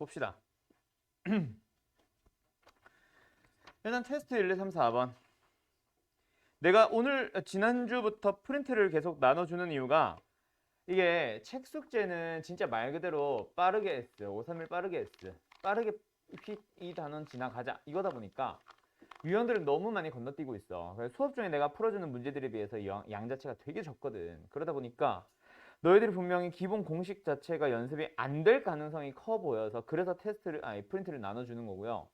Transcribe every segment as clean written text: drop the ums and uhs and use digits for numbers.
봅시다. 일단 테스트 1, 2, 3, 4번. 내가 지난주부터 프린트를 계속 나눠주는 이유가 이게 책 숙제는 진짜 말 그대로 빠르게 했어. 531 빠르게 했어. 빠르게 이 단원 지나가자. 이거다 보니까 유형들을 너무 많이 건너뛰고 있어. 그래서 수업 중에 내가 풀어주는 문제들에 비해서 양 자체가 되게 적거든. 그러다 보니까 너희들이 분명히 기본 공식 자체가 연습이 안 될 가능성이 커 보여서 그래서 프린트를 나눠주는 거고요.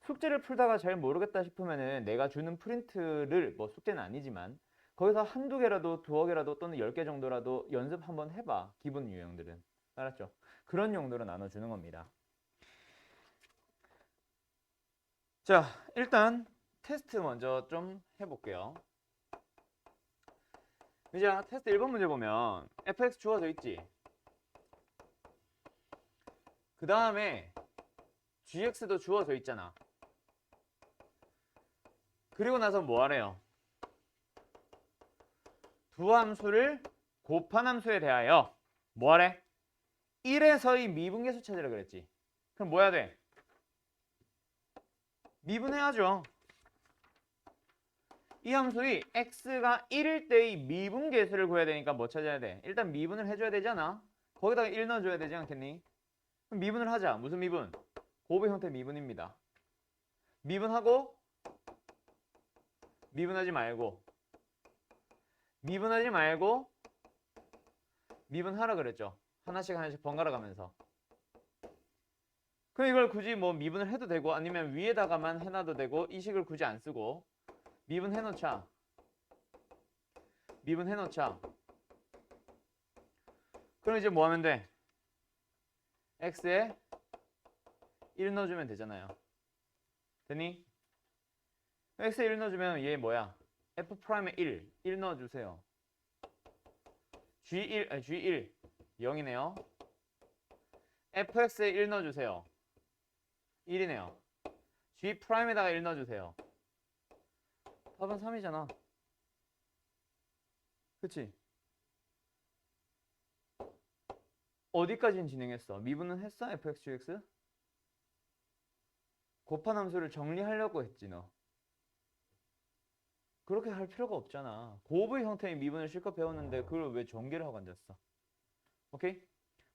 숙제를 풀다가 잘 모르겠다 싶으면은 내가 주는 프린트를 뭐 숙제는 아니지만 거기서 한두 개라도 두어 개라도 또는 10개 정도라도 연습 한번 해봐. 기본 유형들은. 알았죠? 그런 용도로 나눠주는 겁니다. 자, 일단 테스트 먼저 좀 해볼게요. 이제 테스트 1번 문제 보면 fx 주어져 있지. 그 다음에 gx도 주어져 있잖아. 그리고 나서 뭐 하래요? 두 함수를 곱한 함수에 대하여 뭐 하래? 1에서의 미분계수 찾으라 그랬지. 그럼 뭐 해야 돼? 미분해야죠. 이 함수의 x가 1일 때의 미분계수를 구해야 되니까 뭐 찾아야 돼? 일단 미분을 해줘야 되잖아. 거기다가 1 넣어줘야 되지 않겠니? 그럼 미분을 하자. 무슨 미분? 곱의 형태 미분입니다. 미분하고 미분하지 말고 미분하라 그랬죠. 하나씩 번갈아 가면서. 그럼 이걸 굳이 뭐 미분을 해도 되고 아니면 위에다가만 해놔도 되고 이 식을 굳이 안 쓰고 미분해놓자. 그럼 이제 뭐 하면 돼? x에 1 넣어주면 되잖아요. 되니? x에 1 넣어주면 얘 뭐야? f'에 1 넣어주세요. g1 0이네요. fx에 1 넣어주세요. 1이네요. g'에다가 1 넣어주세요. 답은 3이잖아. 그치? 어디까지는 진행했어? 미분은 했어? fx, gx? 곱한 함수를 정리하려고 했지 너. 그렇게 할 필요가 없잖아. 곱의 형태의 미분을 실컷 배웠는데 그걸 왜 전개를 하고 앉았어? 오케이?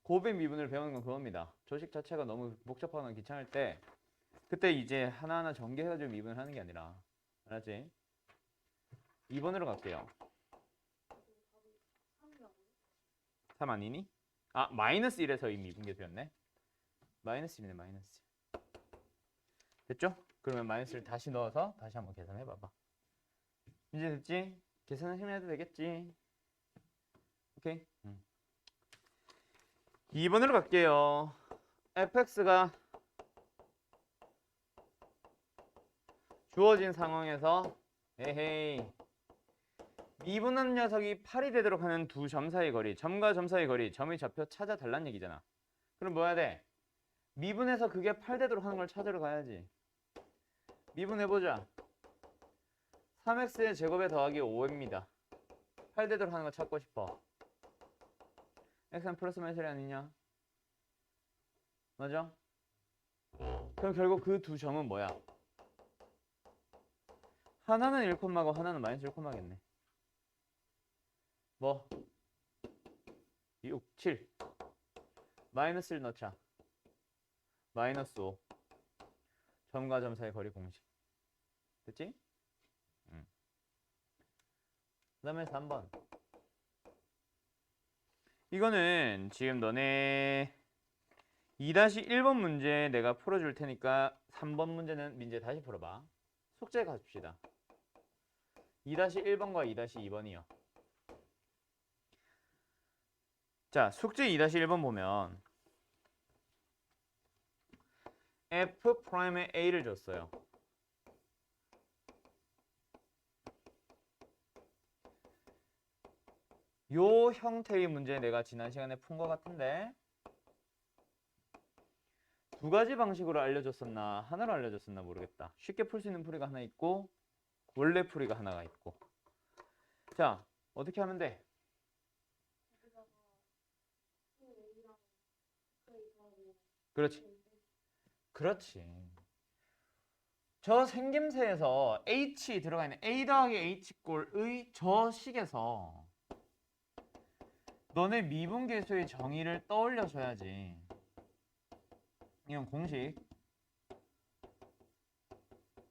곱의 미분을 배우는 건 그겁니다. 조식 자체가 너무 복잡하거나 귀찮을 때 그때 이제 하나하나 전개해가지고 미분을 하는 게 아니라. 알았지? 2번으로 갈게요. 3 아니니? 아, 마이너스 1에서 이 미분계수였네. 마이너스 1이네, 마이너스 1. 됐죠? 그러면 마이너스를 다시 넣어서 다시 한번 계산해봐봐. 이제 됐지? 계산을 해도 되겠지? 오케이? 2번으로 갈게요. fx가 주어진 상황에서 에헤이 미분한 녀석이 8이 되도록 하는 두 점 사이 거리, 점과 점 사이 거리, 점의 좌표 찾아달라는 얘기잖아. 그럼 뭐 해야 돼? 미분해서 그게 8 되도록 하는 걸 찾으러 가야지. 미분해보자. 3x의 제곱에 더하기 5입니다. 8 되도록 하는 거 찾고 싶어. x는 플러스 마이너스 아니냐? 맞아? 그럼 결국 그 두 점은 뭐야? 하나는 1콤마고 하나는 마이너스 1콤마겠네. 뭐? 6, 7. 마이너스를 넣자. 마이너스 5. 점과 점 사이 거리 공식. 됐지? 그 다음에 3번. 이거는 지금 너네 2-1번 문제 내가 풀어줄 테니까 3번 문제는 민재 다시 풀어봐. 숙제 가줍시다. 2-1번과 2-2번이요. 자, 숙제 2-1번 보면 f'의 a를 줬어요. 요 형태의 문제 내가 지난 시간에 푼 것 같은데 두 가지 방식으로 알려줬었나 하나로 알려줬었나 모르겠다. 쉽게 풀 수 있는 풀이가 하나 있고 원래 풀이가 하나가 있고. 자, 어떻게 하면 돼? 그렇지. 그렇지. 저 생김새에서 H 들어가 있는 A 더하기 H 꼴의 저 식에서 너네 미분계수의 정의를 떠올려 줘야지. 이건 공식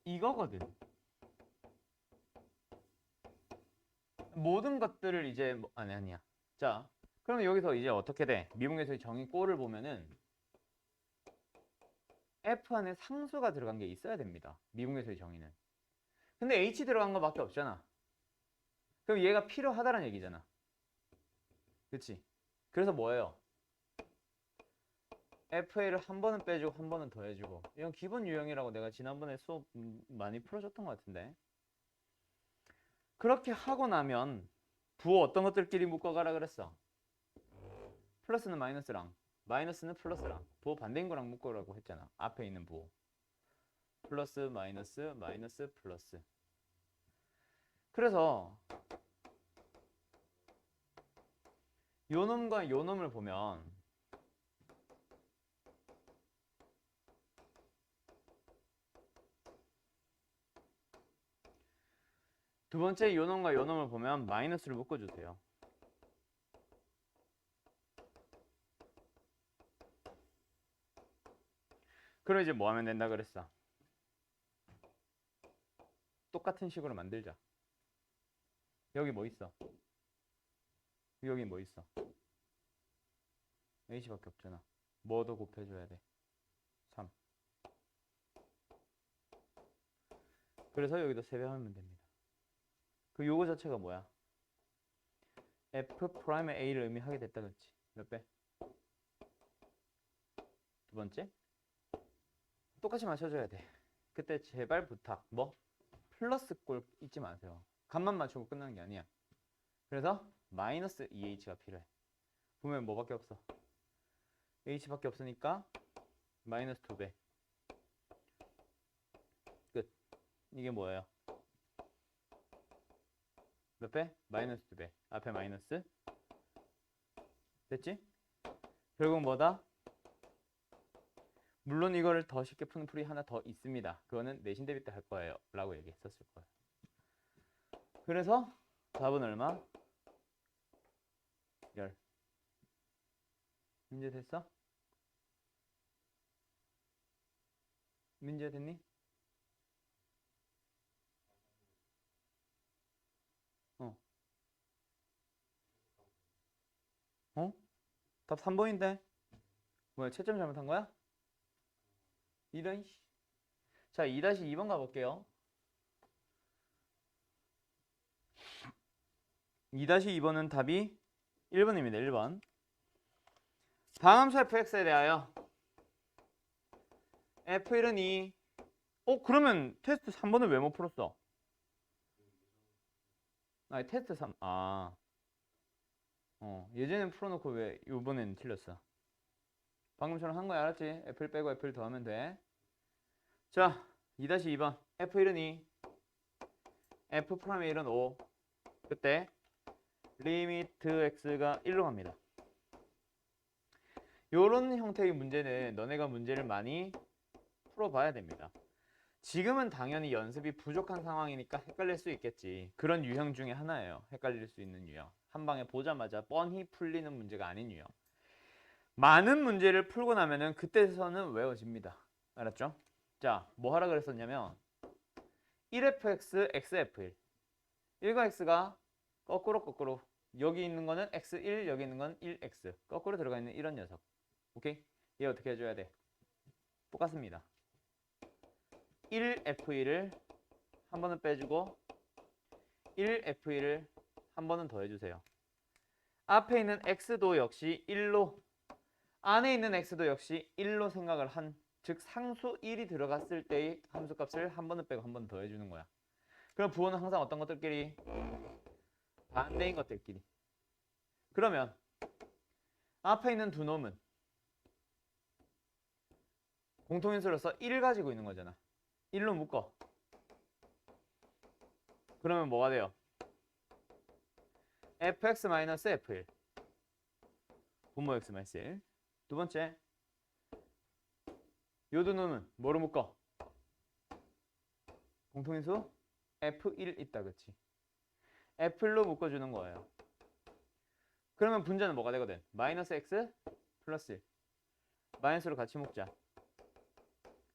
이거거든. 모든 것들을 이제 아니야. 자, 그러면 여기서 이제 어떻게 돼? 미분계수의 정의 꼴을 보면은 F 안에 상수가 들어간 게 있어야 됩니다. 미분계수의 정의는. 근데 H 들어간 거밖에 없잖아. 그럼 얘가 필요하다는 얘기잖아. 그치? 그래서 뭐예요? FA를 한 번은 빼주고 한 번은 더해주고. 이건 기본 유형이라고 내가 지난번에 수업 많이 풀어줬던 것 같은데. 그렇게 하고 나면 부호 어떤 것들끼리 묶어가라 그랬어? 플러스는 마이너스랑 마이너스는 플러스랑 부호 반대인 거랑 묶으라고 했잖아. 앞에 있는 부호. 플러스 마이너스 마이너스 플러스. 그래서 요 놈과 요 놈을 보면 두 번째 요 놈과 요 놈을 보면 마이너스를 묶어주세요. 그럼 이제 뭐 하면 된다 그랬어? 똑같은 식으로 만들자. 여기 뭐 있어? 여기 뭐 있어? H밖에 없잖아. 뭐 더 곱해줘야 돼? 3. 그래서 여기다 세배하면 됩니다. 그 요거 자체가 뭐야? F 프라임의 A를 의미하게 됐다 그랬지. 몇 배? 두 번째? 똑같이 맞춰줘야 돼. 그때 제발 부탁. 뭐? 플러스 꼴 잊지 마세요. 값만 맞추고 끝나는 게 아니야. 그래서 마이너스 2H가 필요해. 보면 뭐밖에 없어? H밖에 없으니까 마이너스 2배. 끝. 이게 뭐예요? 몇 배? 마이너스 2배. 앞에 마이너스. 됐지? 결국 뭐다? 물론 이거를 더 쉽게 푸는 풀이 하나 더 있습니다. 그거는 내신 대비 때 할 거예요. 라고 얘기했었을 거예요. 그래서 답은 얼마? 10. 문제 됐어? 문제 됐니? 어. 어? 답 3번인데? 뭐야, 채점 잘못한 거야? 이런. 자, 2-2번 가볼게요. 2-2번은 답이 1번입니다. 1번. 다함수 fx에 대하여 f1은 2. 그러면 테스트 3번을 왜 못 풀었어? 아니, 테스트 3. 예전엔 풀어놓고 왜 이번엔 틀렸어? 방금처럼 한 거야, 알았지? F를 빼고 F를 더하면 돼. 자, 2-2번. F1은 2. F'1은 5. 그때 리미트 x가 1로 갑니다. 요런 형태의 문제는 너네가 문제를 많이 풀어봐야 됩니다. 지금은 당연히 연습이 부족한 상황이니까 헷갈릴 수 있겠지. 그런 유형 중에 하나예요. 헷갈릴 수 있는 유형. 한 방에 보자마자 뻔히 풀리는 문제가 아닌 유형. 많은 문제를 풀고 나면은 그때서는 외워집니다. 알았죠? 자, 뭐 하라 그랬었냐면 1fx, xf1. 1과 x가 거꾸로 여기 있는 거는 x1, 여기 있는 건 1x. 거꾸로 들어가 있는 이런 녀석. 오케이? 얘 어떻게 해줘야 돼? 똑같습니다. 1f1을 한 번은 빼주고 1f1을 한 번은 더해주세요. 앞에 있는 x도 역시 1로, 안에 있는 x도 역시 1로 생각을 한, 즉 상수 1이 들어갔을 때의 함수값을 한 번은 빼고 한 번은 더해주는 거야. 그럼 부호는 항상 어떤 것들끼리? 반대인 것들끼리. 그러면 앞에 있는 두 놈은 공통인수로서 1을 가지고 있는 거잖아. 1로 묶어. 그러면 뭐가 돼요? fx-f1. 분모 x-1. 두 번째 요두누는 뭐로 묶어? 공통인수 F1 있다, 그치? F로 묶어주는 거예요. 그러면 분자는 뭐가 되거든? 마이너스 X 플러스 1. 마이너스로 같이 묶자.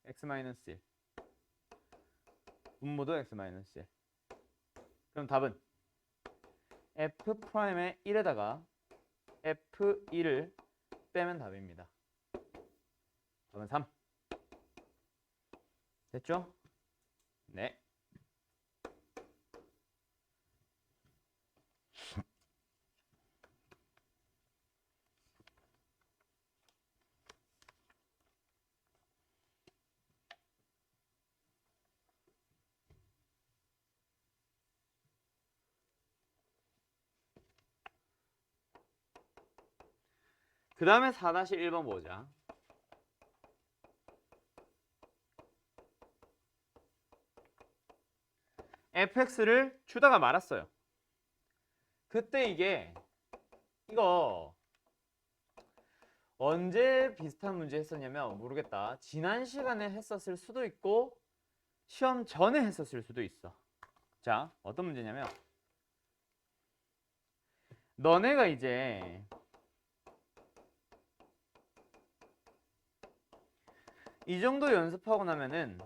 X 마이너스 1. 분모도 X 마이너스 1. 그럼 답은 F'의 1에다가 F1을 빼면 답입니다. 답은 3. 됐죠? 네. 그 다음에 4-1번 보자. fx를 주다가 말았어요. 그때 이거 언제 비슷한 문제 했었냐면 모르겠다. 지난 시간에 했었을 수도 있고 시험 전에 했었을 수도 있어. 자, 어떤 문제냐면 너네가 이제 이 정도 연습하고 나면은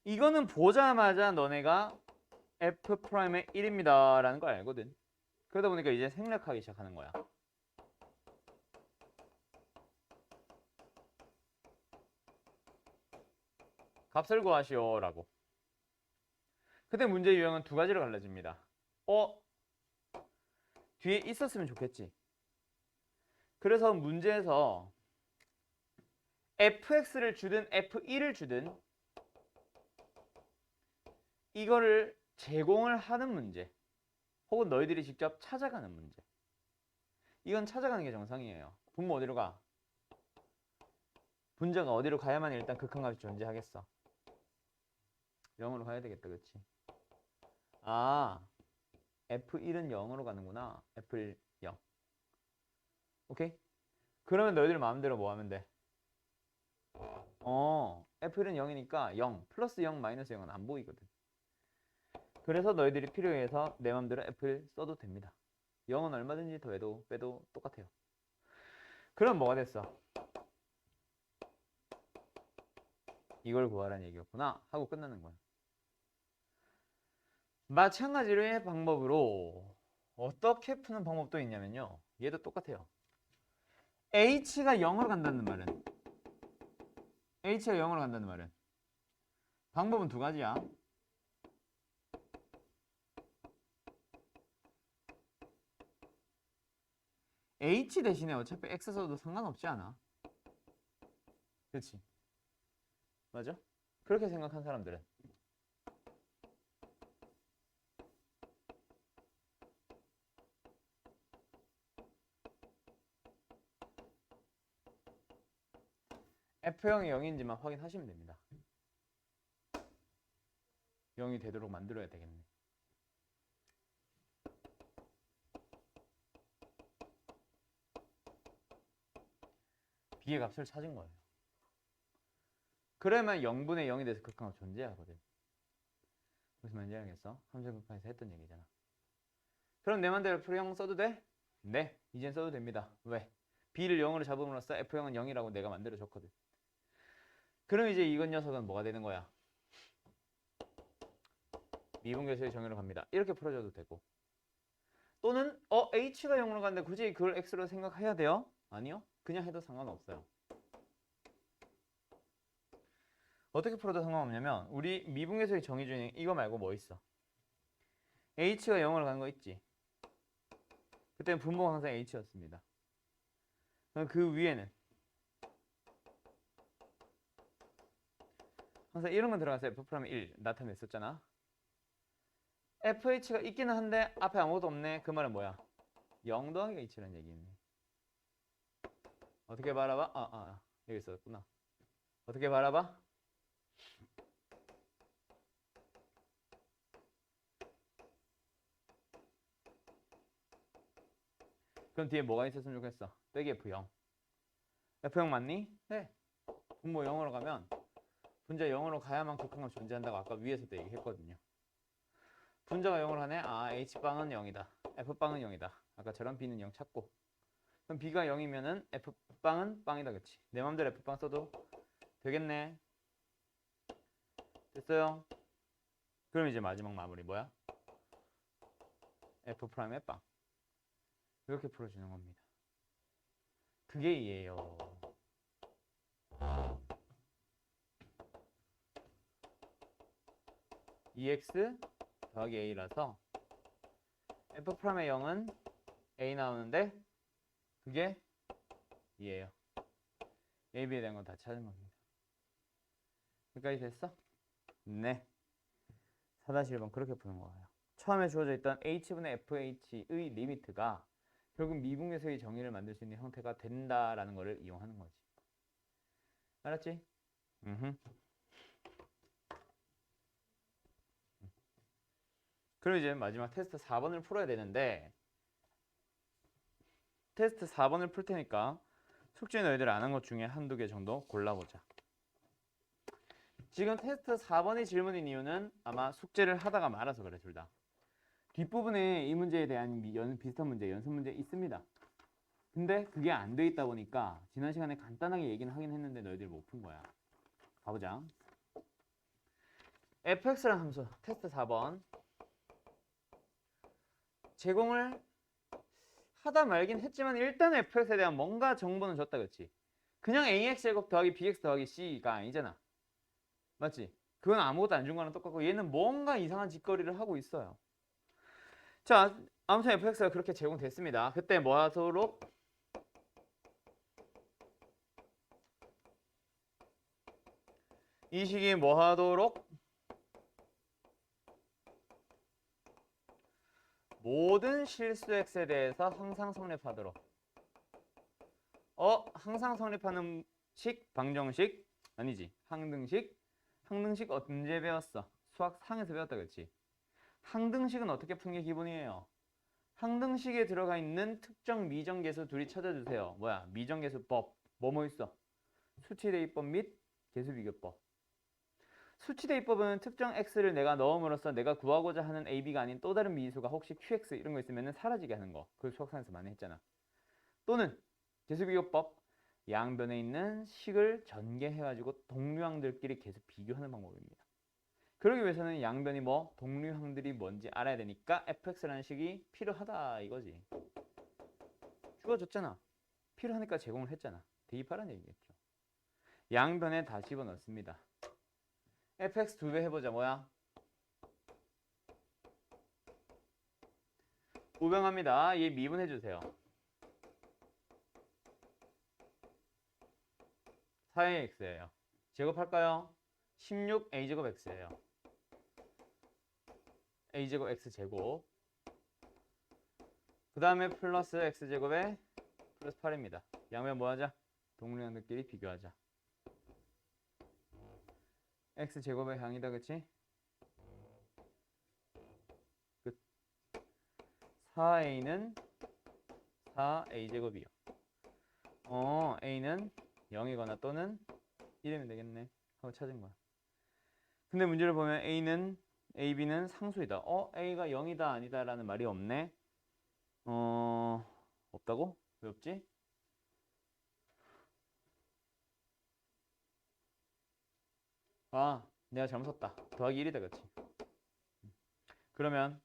이거는 보자마자 너네가 F'의 1입니다 라는 걸 알거든. 그러다 보니까 이제 생략하기 시작하는 거야. 값을 구하시오 라고. 그때 문제 유형은 두 가지로 갈라집니다. 뒤에 있었으면 좋겠지. 그래서 문제에서 fx를 주든 f1을 주든 이거를 제공을 하는 문제 혹은 너희들이 직접 찾아가는 문제. 이건 찾아가는 게 정상이에요. 분모 어디로 가? 분자가 어디로 가야만 일단 극한값이 존재하겠어. 0으로 가야 되겠다, 그치? 아, f1은 0으로 가는구나. f1 0. 오케이? 그러면 너희들 마음대로 뭐 하면 돼? f1은 0이니까 0 플러스 0 마이너스 0은 안 보이거든. 그래서 너희들이 필요해서 내 맘대로 F를 써도 됩니다. 0은 얼마든지 더해도 빼도 똑같아요. 그럼 뭐가 됐어? 이걸 구하라는 얘기였구나 하고 끝나는 거야. 마찬가지로의 방법으로 어떻게 푸는 방법도 있냐면요. 얘도 똑같아요. H가 0으로 간다는 말은 H가 0으로 간다는 말은 방법은 두 가지야. H 대신에 어차피 X 써도 상관없지 않아. 그렇지? 맞아? 그렇게 생각한 사람들은 F형이 0인지만 확인하시면 됩니다. 0이 되도록 만들어야 되겠네. B의 값을 찾은 거예요. 그러면 0분의 0이 돼서 극한값 존재하거든. 무슨 말인지 알겠어? 함수극한에서 했던 얘기잖아. 그럼 내 맘대로 F형 써도 돼? 네, 이젠 써도 됩니다. 왜? B를 0으로 잡음으로써 F형은 0이라고 내가 만들어줬거든. 그럼 이제 이건 녀석은 뭐가 되는 거야? 미분계수의 정의로 갑니다. 이렇게 풀어줘도 되고. 또는 H가 0으로 가는데 굳이 그걸 X로 생각해야 돼요? 아니요. 그냥 해도 상관없어요. 어떻게 풀어도 상관없냐면 우리 미분계수의 정의 중에 이거 말고 뭐 있어? H가 0으로 가는 거 있지? 그때는 분모가 항상 H였습니다. 그럼 그 위에는 항상 이런 건 들어가서 F'하면 1 나타냈었잖아. FH가 있기는 한데 앞에 아무것도 없네. 그 말은 뭐야? 0 더하기 H라는 얘기네. 어떻게 바라봐? 여기 있었구나. 어떻게 바라봐? 그럼 뒤에 뭐가 있었으면 좋겠어? 빼기 F0. F0 맞니? 네. 분모 0으로 가면 분자 0으로 가야만 극한값 존재한다고 아까 위에서도 얘기했거든요. 분자가 0으로 가네? 아, H빵은 0이다. F빵은 0이다. 아까처럼 B는 0 찾고. 그럼 B가 0이면은 F빵은 빵이다. 그치? 내 맘대로 F빵 써도 되겠네. 됐어요? 그럼 이제 마지막 마무리 뭐야? F'의 빵. 이렇게 풀어주는 겁니다. 그게 이에요. EX 더하기 A라서 F'의 0은 A 나오는데 그게 2예요. A, B에 대한 건 다 찾은 겁니다. 여기까지 됐어? 네. 4-1번 그렇게 푸는 거예요. 처음에 주어져 있던 H분의 FH의 리미트가 결국 미분계수의 정의를 만들 수 있는 형태가 된다라는 것을 이용하는 거지. 알았지? 그럼 이제 마지막 테스트 4번을 풀어야 되는데 테스트 4번을 풀 테니까 숙제 너희들 안 한 것 중에 한두 개 정도 골라보자. 지금 테스트 4번이 질문인 이유는 아마 숙제를 하다가 말아서 그래, 둘 다. 뒷부분에 이 문제에 대한 비슷한 문제, 연습 문제 있습니다. 근데 그게 안 돼 있다 보니까 지난 시간에 간단하게 얘기는 하긴 했는데 너희들이 못 푼 거야. 가보자. fx라는 함수, 테스트 4번. 제공을 하다 말긴 했지만 일단 fx에 대한 뭔가 정보는 줬다, 그렇지? 그냥 ax제곱 더하기 bx 더하기 c가 아니잖아. 맞지? 그건 아무것도 안 준 거랑 똑같고 얘는 뭔가 이상한 짓거리를 하고 있어요. 자, 아무튼 fx가 그렇게 제공됐습니다. 그때 뭐 하도록? 이 식이 뭐 하도록? 모든 실수 x에 대해서 항상 성립하도록. 항상 성립하는 식, 방정식? 아니지. 항등식? 항등식 언제 배웠어? 수학 상에서 배웠다, 그렇지? 항등식은 어떻게 푸는 게 기본이에요? 항등식에 들어가 있는 특정 미정계수 둘이 찾아주세요. 뭐야? 미정계수법. 뭐뭐 있어? 수치대입법 및 계수비교법. 수치대입법은 특정 x를 내가 넣음으로써 내가 구하고자 하는 ab가 아닌 또 다른 미수가 혹시 qx 이런 거 있으면 사라지게 하는 거. 그걸 수학상에서 많이 했잖아. 또는 계수비교법. 양변에 있는 식을 전개해가지고 동류항들끼리 계속 비교하는 방법입니다. 그러기 위해서는 양변이 뭐 동류항들이 뭔지 알아야 되니까 fx라는 식이 필요하다 이거지. 주어졌잖아. 필요하니까 제공을 했잖아. 대입하라는 얘기겠죠. 양변에 다 집어넣습니다. fx 2배 해보자. 뭐야? 우병합니다. 얘 미분해주세요. 4ax예요. 제곱할까요? 16a제곱 x예요. a제곱 x제곱. 그 다음에 플러스 x제곱에 플러스 8입니다. 양변 뭐 하자? 동류항들끼리 비교하자. x제곱의 항이다, 그치? 끝. 4a는 4a제곱이요. a는 0이거나 또는 1이면 되겠네 하고 찾은 거야. 근데 문제를 보면 ab는 상수이다. a가 0이다 아니다 라는 말이 없네. 없다고? 왜 없지? 아, 내가 잘못 썼다. 더하기 1이다, 그치? 그러면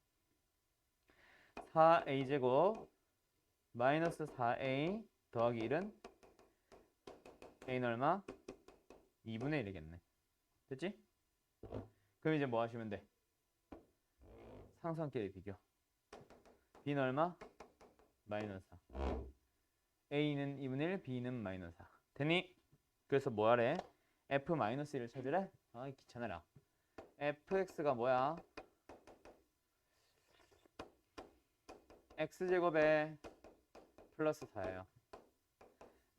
4a제곱 마이너스 4a 더하기 1은 a는 얼마? 2분의 1이겠네. 됐지? 그럼 이제 뭐 하시면 돼? 상수함끼리 비교. b는 얼마? 마이너스 4. a는 2분의 1, b는 마이너스 4. 되니? 그래서 뭐 하래? f-1을 찾으래? 아, 귀찮아라. fx가 뭐야? x제곱에 플러스 4예요.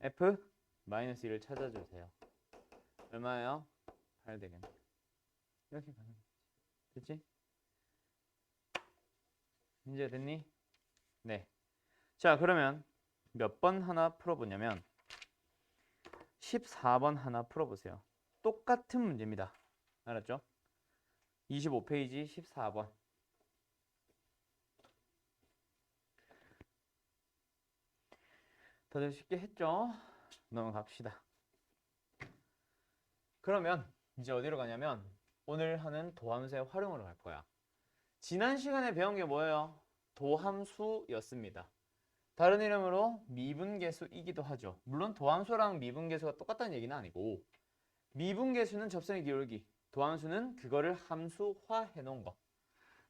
f-1을 찾아주세요. 얼마예요? 8 되겠네. 이렇게 가는 거지. 됐지? 이제 됐니? 네. 자, 그러면 몇 번 하나 풀어보냐면 14번 하나 풀어보세요. 똑같은 문제입니다. 알았죠? 25페이지 14번. 다들 쉽게 했죠? 넘어갑시다. 그러면 이제 어디로 가냐면 오늘 하는 도함수의 활용으로 갈 거야. 지난 시간에 배운 게 뭐예요? 도함수였습니다. 다른 이름으로 미분계수이기도 하죠. 물론 도함수랑 미분계수가 똑같다는 얘기는 아니고 미분계수는 접선의 기울기, 도함수는 그거를 함수화해 놓은 거.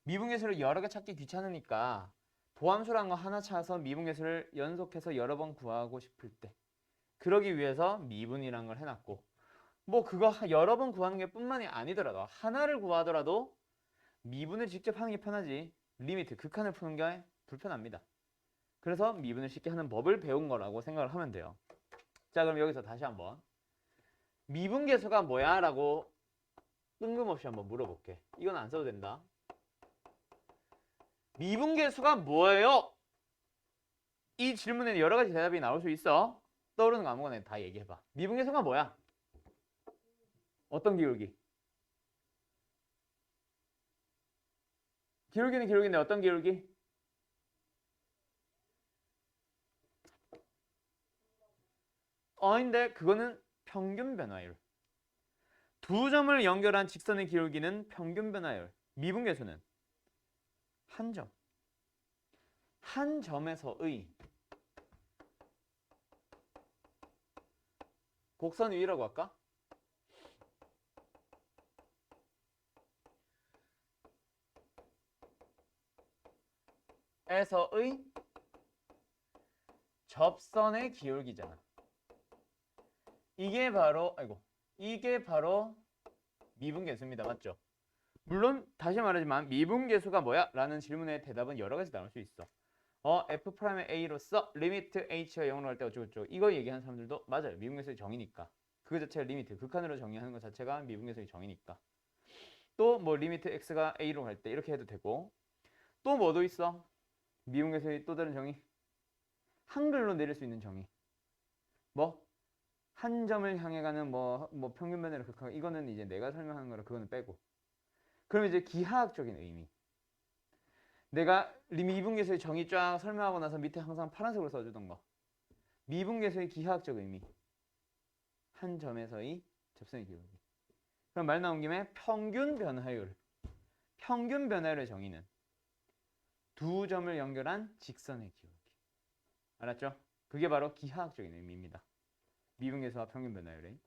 미분계수를 여러 개 찾기 귀찮으니까 도함수란 거 하나 찾아서 미분계수를 연속해서 여러 번 구하고 싶을 때 그러기 위해서 미분이란 걸 해놨고 뭐 그거 여러 번 구하는 게 뿐만이 아니더라도 하나를 구하더라도 미분을 직접 하는 게 편하지 리미트, 극한을 푸는 게 불편합니다. 그래서 미분을 쉽게 하는 법을 배운 거라고 생각을 하면 돼요. 자, 그럼 여기서 다시 한번 미분계수가 뭐야? 라고 뜬금없이 한번 물어볼게. 이건 안 써도 된다. 미분계수가 뭐예요? 이 질문에는 여러 가지 대답이 나올 수 있어. 떠오르는 거 아무거나 다 얘기해봐. 미분계수가 뭐야? 어떤 기울기? 기울기는 기울기인데 어떤 기울기? 근데 그거는 평균 변화율. 두 점을 연결한 직선의 기울기는 평균 변화율. 미분계수는 한 점. 한 점에서의 곡선 위라고 할까? 에서의 접선의 기울기잖아. 이게 바로 미분계수입니다. 맞죠? 물론 다시 말하지만 미분계수가 뭐야? 라는 질문의 대답은 여러 가지 나올 수 있어. F'의 A로서 리미트 H가 0으로 갈 때 어쩌고저쩌고 이거 얘기하는 사람들도 맞아요. 미분계수의 정의니까. 그 자체가 리미트, 극한으로 정의하는 것 자체가 미분계수의 정의니까. 또 뭐 리미트 X가 A로 갈 때 이렇게 해도 되고 또 뭐도 있어? 미분계수의 또 다른 정의? 한글로 내릴 수 있는 정의. 뭐? 한 점을 향해 가는 뭐 평균 변화를 극한 이거는 이제 내가 설명하는 거라 그거는 빼고. 그럼 이제 기하학적인 의미. 내가 미분계수의 정의 쫙 설명하고 나서 밑에 항상 파란색으로 써주던 거. 미분계수의 기하학적 의미. 한 점에서의 접선의 기울기. 그럼 말 나온 김에 평균 변화율. 평균 변화율의 정의는 두 점을 연결한 직선의 기울기. 알았죠? 그게 바로 기하학적인 의미입니다. 미분계수와 평균 변화율의.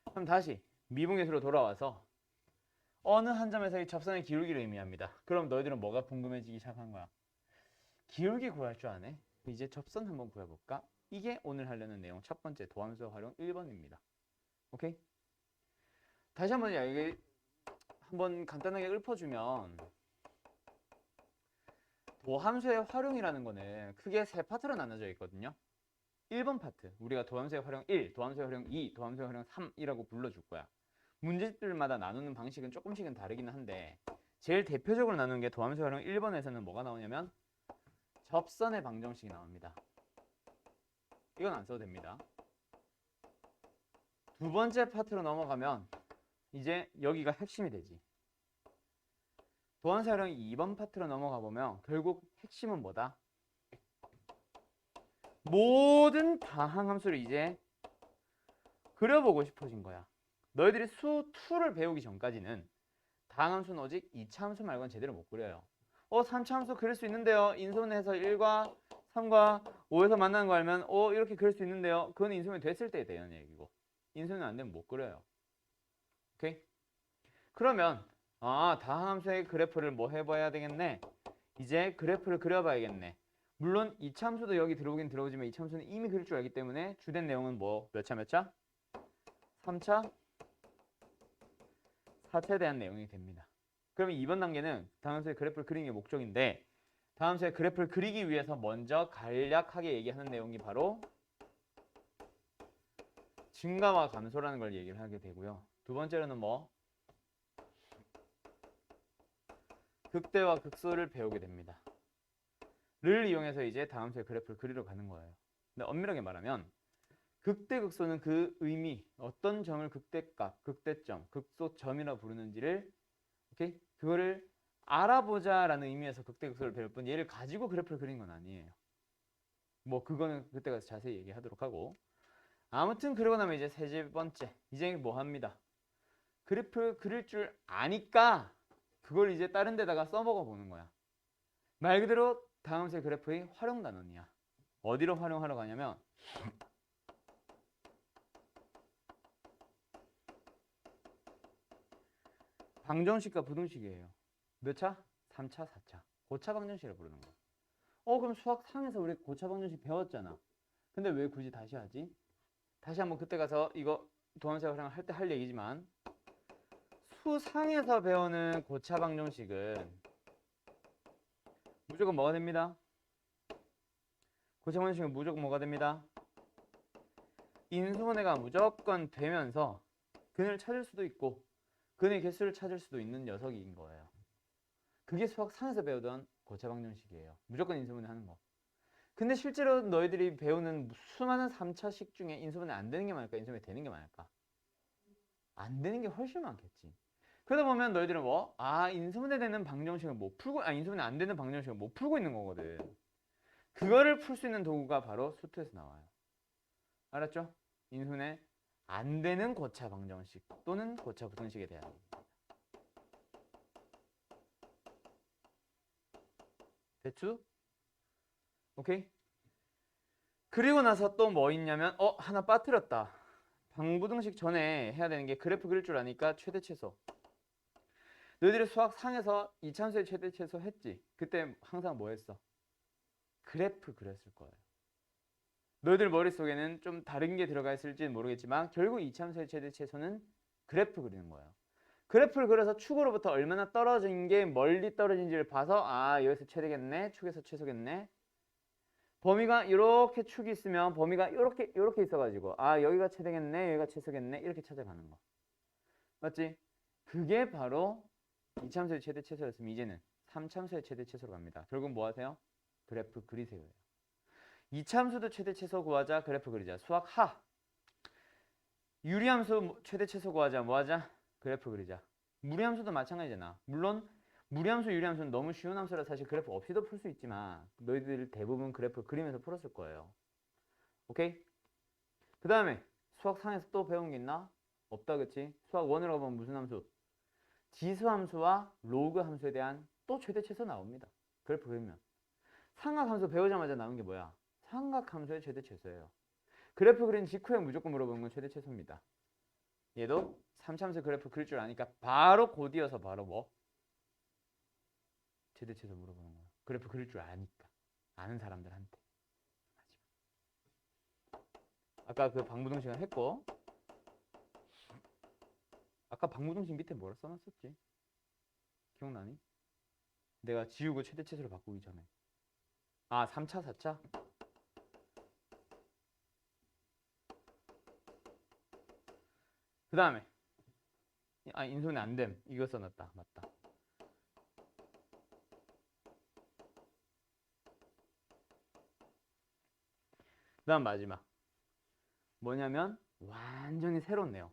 그럼 다시 미분계수로 돌아와서 어느 한 점에서의 접선의 기울기를 의미합니다. 그럼 너희들은 뭐가 궁금해지기 시작한 거야? 기울기 구할 줄 아네? 이제 접선 한번 구해볼까? 이게 오늘 하려는 내용 첫 번째 도함수 활용 1번입니다. 오케이? 다시 한번 이게 한번 간단하게 읊어주면 도함수의 활용이라는 거는 크게 세 파트로 나눠져 있거든요. 1번 파트 우리가 도함수의 활용 1, 도함수의 활용 2, 도함수의 활용 3이라고 불러줄 거야. 문제들마다 나누는 방식은 조금씩은 다르긴 한데 제일 대표적으로 나누는 게 도함수 활용 1번에서는 뭐가 나오냐면 접선의 방정식이 나옵니다. 이건 안 써도 됩니다. 두 번째 파트로 넘어가면 이제 여기가 핵심이 되지. 도함수 활용 2번 파트로 넘어가 보면 결국 핵심은 뭐다? 모든 다항함수를 이제 그려보고 싶어진 거야. 너희들이 수 2를 배우기 전까지는 다항함수는 오직 2차 함수 말고는 제대로 못 그려요. 3차 함수 그릴 수 있는데요. 인수분해에서 1과 3과 5에서 만나는 거 알면 이렇게 그릴 수 있는데요. 그건 인수분해 됐을 때 되는 얘기고 인수분해 안 되면 못 그려요. 오케이? 그러면 다항함수의 그래프를 뭐 해봐야 되겠네? 이제 그래프를 그려봐야겠네. 물론 2차 함수도 여기 들어오긴 들어오지만 2차 함수는 이미 그릴 줄 알기 때문에 주된 내용은 뭐 몇 차 몇 차? 3차? 4차에 대한 내용이 됩니다. 그러면 이번 단계는 다함수의 그래프를 그리는 게 목적인데 다함수의 그래프를 그리기 위해서 먼저 간략하게 얘기하는 내용이 바로 증가와 감소라는 걸 얘기를 하게 되고요. 두 번째로는 뭐? 극대와 극소를 배우게 됩니다. 를 이용해서 이제 다함수의 그래프를 그리러 가는 거예요. 근데 엄밀하게 말하면 극대극소는 그 의미, 어떤 점을 극대값, 극대점, 극소점이라 부르는지를 오케이? 그거를 알아보자라는 의미에서 극대극소를 배울 뿐 얘를 가지고 그래프를 그린 건 아니에요. 뭐 그거는 그때 가서 자세히 얘기하도록 하고 아무튼 그러고 나면 이제 세 번째 이제 뭐 합니다. 그래프 그릴 줄 아니까 그걸 이제 다른 데다가 써먹어 보는 거야. 말 그대로 다음세 그래프의 활용 단원이야. 어디로 활용하러 가냐면 방정식과 부등식이에요. 몇 차? 3차, 4차. 고차 방정식이라고 부르는 거. 그럼 수학 3에서 우리 고차 방정식 배웠잖아. 근데 왜 굳이 다시 하지? 다시 한번 그때 가서 이거 도함수 활용 할 때 할 얘기지만 수상에서 배우는 고차 방정식은 무조건 뭐가 됩니다? 고차 방정식은 무조건 뭐가 됩니다? 인수분해가 무조건 되면서 근을 찾을 수도 있고 근의 개수를 찾을 수도 있는 녀석인 거예요. 그게 수학 3에서 배우던 고차 방정식이에요. 무조건 인수분해 하는 거. 근데 실제로 너희들이 배우는 수많은 3차식 중에 인수분해 안 되는 게 많을까? 인수분해 되는 게 많을까? 안 되는 게 훨씬 많겠지. 그러다 보면 너희들은 뭐? 인수분해 되는 방정식을 못 풀고, 인수분해 안 되는 방정식을 못 풀고 있는 거거든. 그거를 풀 수 있는 도구가 바로 수투에서 나와요. 알았죠? 인수분해 안 되는 고차 방정식 또는 고차 부등식에 대한 얘기입니다. 대충? 오케이? 그리고 나서 또 뭐 있냐면 하나 빠뜨렸다. 방부등식 전에 해야 되는 게 그래프 그릴 줄 아니까 최대 최소. 너희들이 수학 상에서 이참수의 최대 최소 했지? 그때 항상 뭐 했어? 그래프 그렸을 거예요. 너희들 머릿속에는 좀 다른 게 들어가 있을지는 모르겠지만 결국 이참수의 최대 최소는 그래프 그리는 거예요. 그래프를 그려서 축으로부터 얼마나 떨어진 게 멀리 떨어진지를 봐서 여기서 최대겠네, 축에서 최소겠네. 범위가 이렇게 축이 있으면 범위가 이렇게 있어가지고 여기가 최대겠네, 여기가 최소겠네 이렇게 찾아가는 거. 맞지? 그게 바로 이참수의 최대 최소였으면 이제는 3참수의 최대 최소로 갑니다. 결국 뭐 하세요? 그래프 그리세요. 이참수도 최대 최소 구하자. 그래프 그리자. 수학 하. 유리함수 최대 최소 구하자. 뭐 하자? 그래프 그리자. 무리함수도 마찬가지잖아. 물론 무리함수, 유리함수는 너무 쉬운 함수라 사실 그래프 없이도 풀 수 있지만 너희들 대부분 그래프 그리면서 풀었을 거예요. 오케이? 그 다음에 수학 3에서 또 배운 게 있나? 없다 그치? 수학 1으로 가보면 무슨 함수? 지수함수와 로그 함수에 대한 또 최대 최소 나옵니다. 그래프 그리면. 삼각함수 배우자마자 나온 게 뭐야? 삼각함수의 최대 최소예요. 그래프 그린 직후에 무조건 물어보는 건 최대 최소입니다. 얘도 3참수 그래프 그릴 줄 아니까 바로 곧이어서 바로 뭐? 최대 최소 물어보는 거야. 그래프 그릴 줄 아니까. 아는 사람들한테. 아까 그 방부등식 했고 아까 방부등식 밑에 뭐라 써놨었지? 기억나니? 내가 지우고 최대 최소로 바꾸기 전에 3차 4차? 그 다음에 인수분해 안됨 이거 써놨다. 맞다. 그 다음 마지막 뭐냐면 완전히 새로운 내용.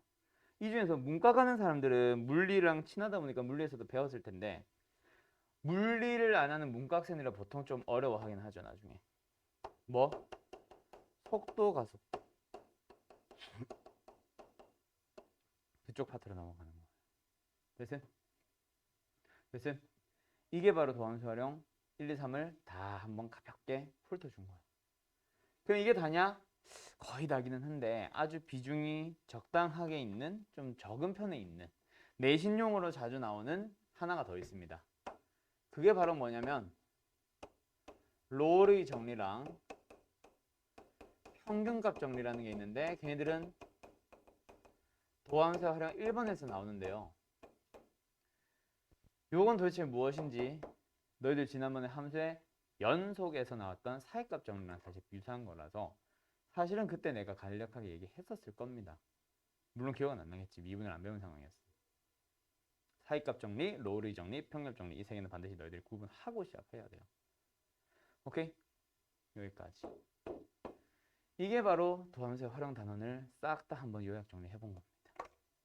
이 중에서 문과 가는 사람들은 물리랑 친하다 보니까 물리에서도 배웠을 텐데 물리를 안 하는 문과 학생들은 보통 좀 어려워하긴 하죠. 나중에 뭐? 속도 가속 그쪽 파트로 넘어가는 거예요. 됐음? 됐음? 이게 바로 도함수 활용 1, 2, 3을 다 한번 가볍게 훑어준 거예요. 그럼 이게 다냐? 거의 다기는 한데 아주 비중이 적당하게 있는 좀 적은 편에 있는 내신용으로 자주 나오는 하나가 더 있습니다. 그게 바로 뭐냐면 롤의 정리랑 평균값 정리라는 게 있는데 걔네들은 도함수 활용 1번에서 나오는데요. 요건 도대체 무엇인지 너희들 지난번에 함수의 연속에서 나왔던 사이값 정리랑 사실 유사한 거라서 사실은 그때 내가 간략하게 얘기했었을 겁니다. 물론 기억은 안 나겠지. 미분을 안 배운 상황이었어. 사이값 정리, 롤의 정리, 평균 정리 이 세 개는 반드시 너희들이 구분하고 시작해야 돼요. 오케이? 여기까지. 이게 바로 도함수의 활용 단원을 싹 다 한번 요약 정리해 본 겁니다.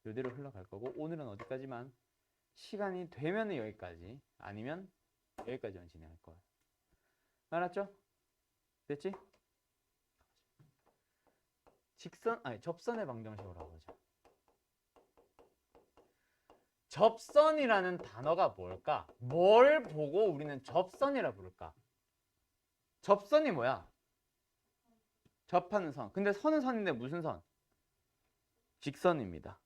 이대로 흘러갈 거고 오늘은 어디까지만 시간이 되면 여기까지 아니면 여기까지만 진행할 거예요. 알았죠? 됐지? 접선의 방정식으로 가보자. 접선이라는 단어가 뭘까? 뭘 보고 우리는 접선이라 부를까? 접선이 뭐야? 접하는 선. 근데 선은 선인데 무슨 선? 직선입니다.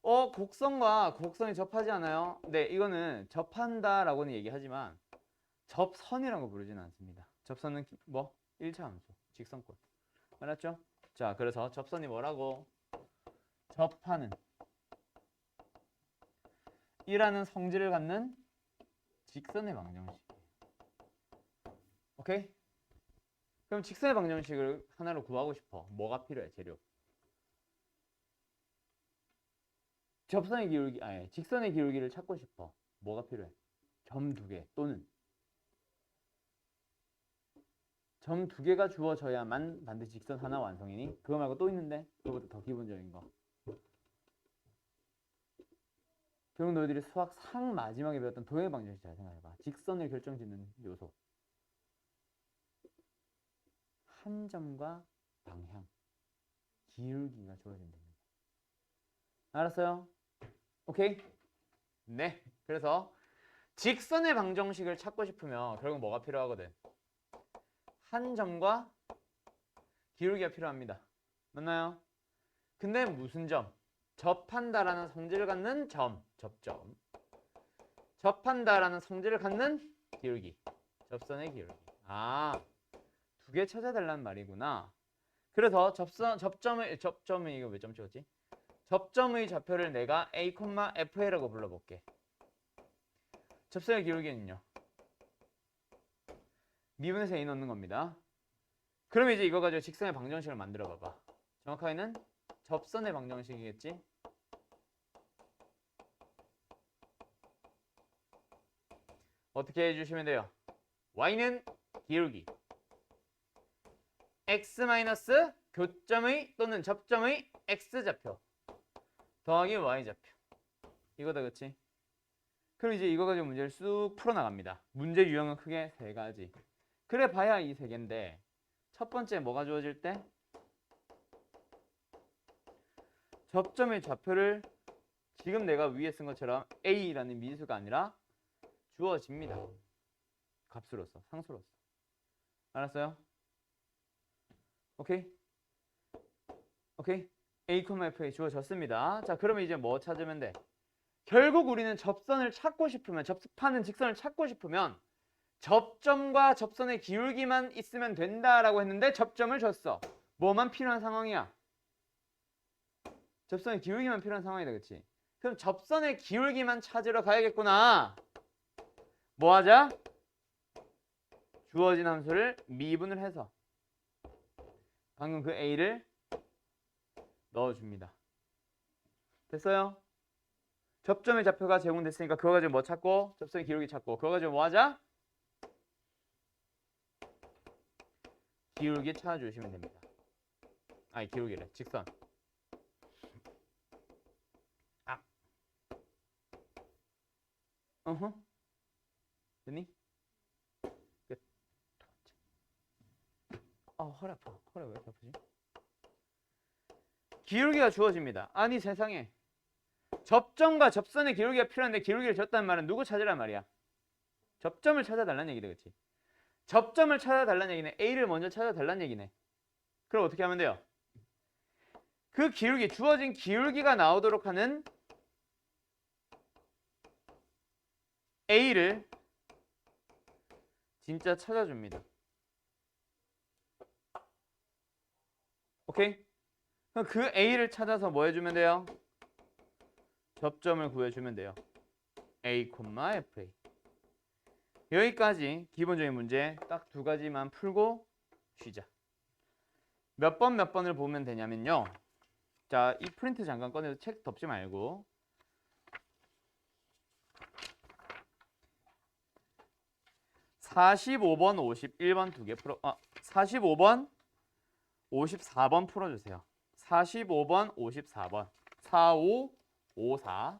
곡선과 곡선이 접하지 않아요? 네, 이거는 접한다라고는 얘기하지만 접선이라는 거 부르지는 않습니다. 접선은 뭐? 1차 함수, 직선권. 알았죠? 자, 그래서 접선이 뭐라고? 접하는 이라는 성질을 갖는 직선의 방정식. 오케이? 그럼 직선의 방정식을 하나로 구하고 싶어. 뭐가 필요해? 재료. 접선의 기울기, 직선의 기울기를 찾고 싶어. 뭐가 필요해? 점 2개 또는 점 2개가 주어져야만 반드시 직선 하나 완성이니? 그거 말고 또 있는데? 그거보다 더 기본적인 거. 결국 너희들이 수학 상 마지막에 배웠던 도형의 방정식 잘 생각해봐. 직선을 결정짓는 요소. 한 점과 방향, 기울기가 주어진답니다. 알았어요? 오케이? 네. 그래서 직선의 방정식을 찾고 싶으면 결국 뭐가 필요하거든? 한 점과 기울기가 필요합니다. 맞나요? 근데 무슨 점? 접한다라는 성질을 갖는 점, 접점. 접한다라는 성질을 갖는 기울기, 접선의 기울기. 2개 찾아달라는 말이구나. 그래서 접점의 이거 왜 점 찍었지? 접점의 좌표를 내가 A, FA라고 불러볼게. 접선의 기울기는요? 미분에서 A 넣는 겁니다. 그러면 이제 이거 가지고 직선의 방정식을 만들어 봐봐. 정확하게는 접선의 방정식이겠지? 어떻게 해주시면 돼요? y는 기울기 x 교점의 또는 접점의 x좌표 더하기 y좌표 이거다. 그치? 그럼 이제 이거 가지고 문제를 쑥 풀어나갑니다. 문제 유형은 크게 3가지. 그래 봐야 이 3개인데 첫 번째 뭐가 주어질 때? 접점의 좌표를 지금 내가 위에 쓴 것처럼 a라는 미수가 아니라 주어집니다. 값으로서, 상수로서. 알았어요? 오케이? 오케이? A, FA 주어졌습니다. 자, 그러면 이제 뭐 찾으면 돼? 결국 우리는 접선을 찾고 싶으면, 접하는 직선을 찾고 싶으면 접점과 접선의 기울기만 있으면 된다라고 했는데 접점을 줬어. 뭐만 필요한 상황이야? 접선의 기울기만 필요한 상황이다. 그치? 그럼 접선의 기울기만 찾으러 가야겠구나. 뭐 하자? 주어진 함수를 미분을 해서 방금 그 A를 넣어줍니다. 됐어요? 접점의 좌표가 제공됐으니까 그거 가지고 뭐 찾고 접선의 기울기 찾고 그거 가지고 뭐 하자? 기울기 찾아주시면 됩니다. 기울기래. 직선. 됐니? 끝. 허리 아파. 허리 왜 이렇게 아프지? 기울기가 주어집니다. 아니 세상에. 접점과 접선의 기울기가 필요한데 기울기를 줬다는 말은 누구 찾으란 말이야? 접점을 찾아달라는 얘기다. 그치? 접점을 찾아달라는 얘기네. A를 먼저 찾아달라는 얘기네. 그럼 어떻게 하면 돼요? 그 기울기, 주어진 기울기가 나오도록 하는 A를 진짜 찾아줍니다. 오케이? 그럼 그 A를 찾아서 뭐 해주면 돼요? 접점을 구해주면 돼요. A, FA. 여기까지 기본적인 문제 딱 2가지만 풀고 쉬자. 몇 번을 보면 되냐면요. 자, 이 프린트 잠깐 꺼내서 책 덮지 말고 45번, 51번 2개 풀어. 45번, 54번 풀어주세요. 45번, 54번. 4, 5, 5, 4.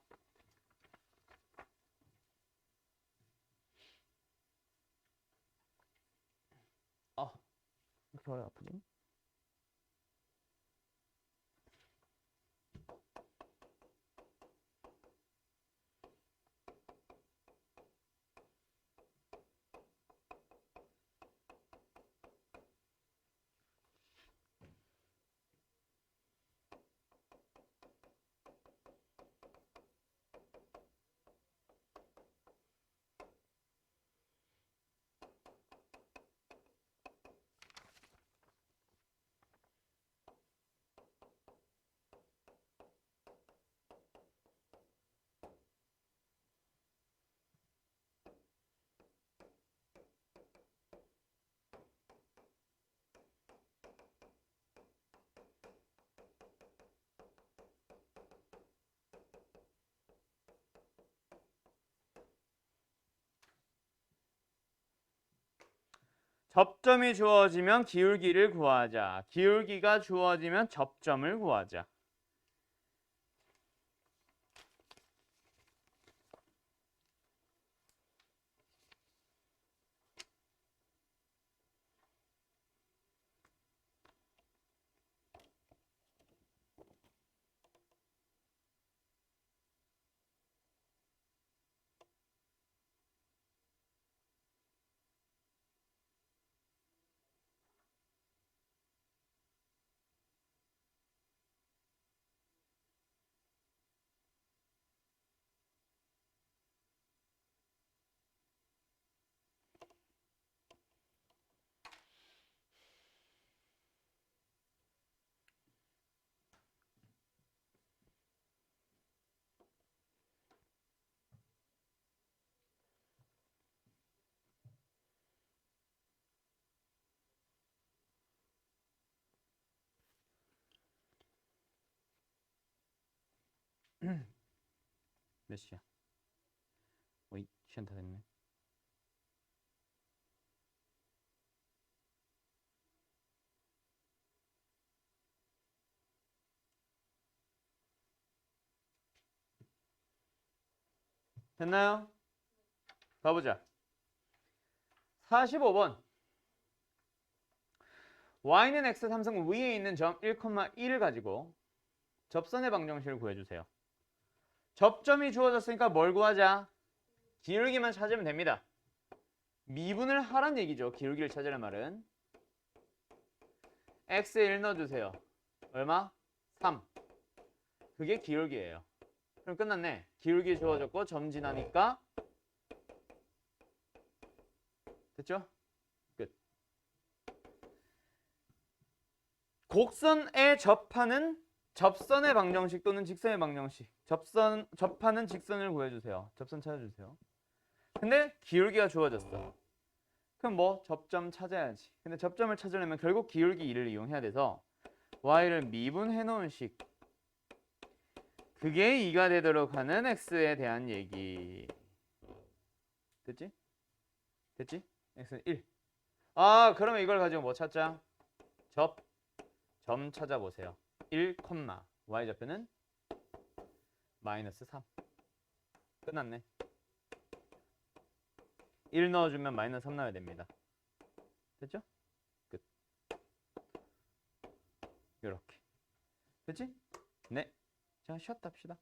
이렇게 머리 아프지? 접점이 주어지면 기울기를 구하자. 기울기가 주어지면 접점을 구하자. 몇 시야? 어이, 시간 다 됐네. 됐나요? 가보자. 45번. y는 x 삼성 위에 있는 점 1,1을 가지고 접선의 방정식을 구해주세요. 접점이 주어졌으니까 뭘 구하자? 기울기만 찾으면 됩니다. 미분을 하란 얘기죠. 기울기를 찾으란 말은. x에 1 넣어주세요. 얼마? 3. 그게 기울기예요. 그럼 끝났네. 기울기 주어졌고 점 지나니까 됐죠? 끝. 곡선에 접하는 접선의 방정식 또는 직선의 방정식. 접하는 직선을 구해주세요. 접선 찾아주세요. 근데 기울기가 주어졌어. 그럼 뭐? 접점 찾아야지. 근데 접점을 찾으려면 결국 기울기 2를 이용해야 돼서 y를 미분해 놓은 식. 그게 2가 되도록 하는 x에 대한 얘기. 됐지? 됐지? x는 1. 아, 그러면 이걸 가지고 뭐 찾자? 점 찾아보세요. 1, y좌표는 마이너스 3. 끝났네. 1 넣어주면 마이너스 3 나와야 됩니다. 됐죠? 끝. 요렇게. 됐지? 네. 자, 쉬었다 합시다.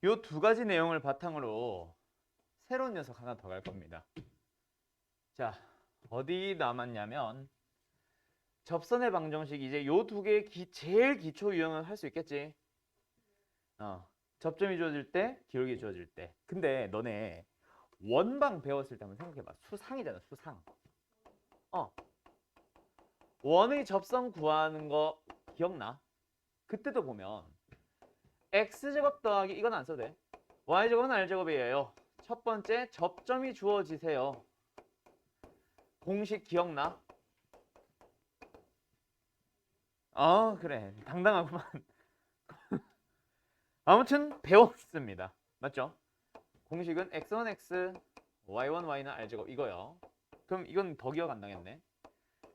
요 두 가지 내용을 바탕으로 새로운 녀석 하나 더 갈 겁니다. 자, 어디 남았냐면 접선의 방정식. 이제 요 두 개의 제일 기초 유형을 할 수 있겠지. 접점이 주어질 때, 기울기 주어질 때. 근데 너네 원방 배웠을 때 한번 생각해봐. 수상이잖아, 수상. 원의 접선 구하는 거 기억나? 그때도 보면 x제곱 더하기 이건 안 써도 돼. y제곱은 r제곱이에요. 첫 번째 접점이 주어지세요. 공식 기억나? 그래. 당당하구만. 아무튼 배웠습니다. 맞죠? 공식은 x1x, y1, y는 r제곱 이거요. 그럼 이건 더 기억 안 나겠네.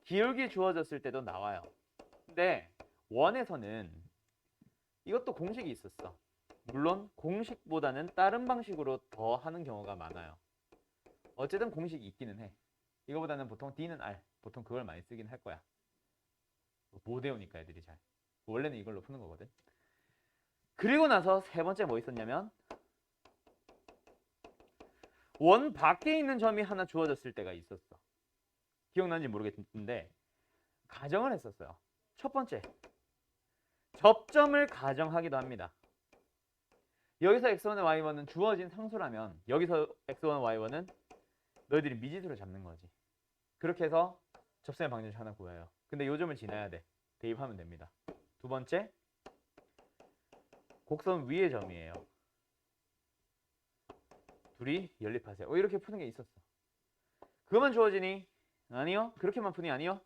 기울기 주어졌을 때도 나와요. 근데 원에서는 이것도 공식이 있었어. 물론 공식보다는 다른 방식으로 더 하는 경우가 많아요. 어쨌든 공식이 있기는 해. 이거보다는 보통 D는 R, 보통 그걸 많이 쓰긴 할 거야. 못 외우니까 애들이 잘. 원래는 이걸로 푸는 거거든. 그리고 나서 세 번째 뭐 있었냐면 원 밖에 있는 점이 하나 주어졌을 때가 있었어. 기억나는지 모르겠는데 가정을 했었어요. 첫 번째, 접점을 가정하기도 합니다. 여기서 x1과 y1은 주어진 상수라면 여기서 x1, y1은 너희들이 미지수를 잡는 거지. 그렇게 해서 접선의 방정식 하나 구해요. 근데 요 점을 지나야 돼. 대입하면 됩니다. 두 번째, 곡선 위의 점이에요. 둘이 연립하세요. 이렇게 푸는 게 있었어. 그것만 주어지니? 아니요. 그렇게만 푸니? 아니요.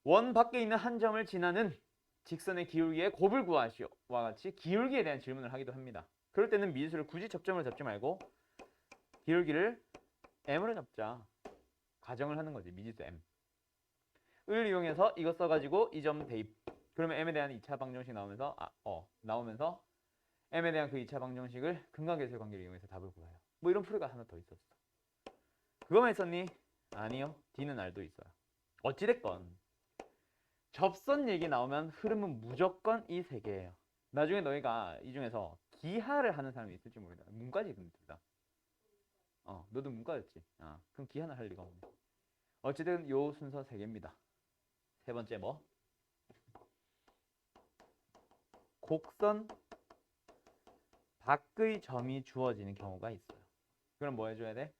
원 밖에 있는 한 점을 지나는 직선의 기울기의 곱을 구하시오와 같이 기울기에 대한 질문을 하기도 합니다. 그럴 때는 미지수를 굳이 접점을 잡지 말고 기울기를 m으로 잡자. 가정을 하는 거지. 미지수 m. 을 이용해서 이거 써가지고 이 점 대입. 그러면 m에 대한 2차 방정식 나오면서 나오면서 m에 대한 그 2차 방정식을 근각계수의 관계를 이용해서 답을 구해요. 뭐 이런 풀이가 하나 더 있었어. 그거만 있었니? 아니요. D는 R도 있어요. 어찌됐건 접선 얘기 나오면 흐름은 무조건 이 세 개예요. 나중에 너희가 이 중에서 기하를 하는 사람이 있을지 모르겠다. 문과지 근데 둘 다. 너도 문과였지. 그럼 기하는 할 리가 없네. 어쨌든 요 순서 세 개입니다. 세 번째 뭐? 곡선 밖의 점이 주어지는 경우가 있어요. 그럼 뭐 해줘야 돼?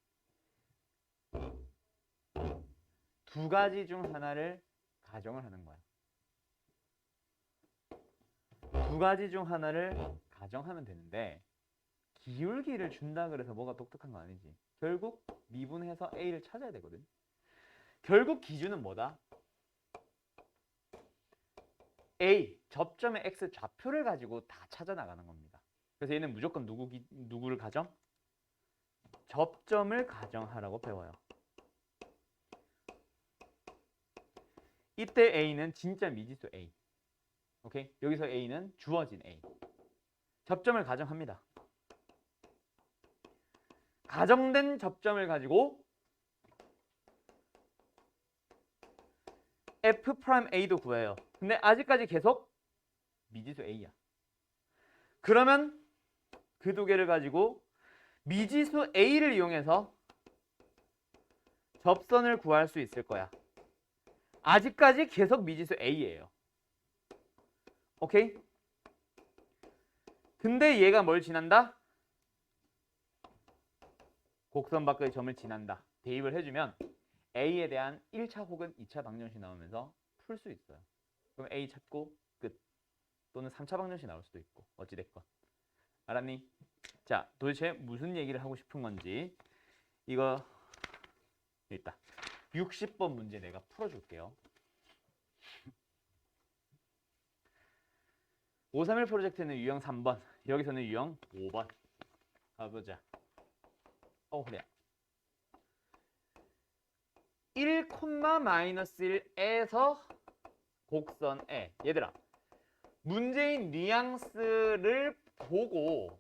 두 가지 중 하나를 가정을 하는 거야. 두 가지 중 하나를 가정하면 되는데 기울기를 준다 그래서 뭐가 독특한 거 아니지. 결국 미분해서 A를 찾아야 되거든. 결국 기준은 뭐다? A, 접점의 X 좌표를 가지고 다 찾아 나가는 겁니다. 그래서 얘는 무조건 누구를 가정? 접점을 가정하라고 배워요. 이때 A는 진짜 미지수 A. 오케이? 여기서 A는 주어진 A. 접점을 가정합니다. 가정된 접점을 가지고 F'A도 구해요. 근데 아직까지 계속 미지수 A야. 그러면 그 두 개를 가지고 미지수 A를 이용해서 접선을 구할 수 있을 거야. 아직까지 계속 미지수 A예요. 오케이? 근데 얘가 뭘 지난다? 곡선 밖의 점을 지난다. 대입을 해주면 A에 대한 1차 혹은 2차 방정식 나오면서 풀 수 있어요. 그럼 A 찾고 끝. 또는 3차 방정식 나올 수도 있고 어찌됐건. 알았니? 자, 도대체 무슨 얘기를 하고 싶은 건지 이거 있다. 60번 문제 내가 풀어줄게요. 531 프로젝트는 유형 3번, 여기서는 유형 5번. 가보자. 그래. 1,-1에서 곡선에 얘들아 문제인 뉘앙스를 보고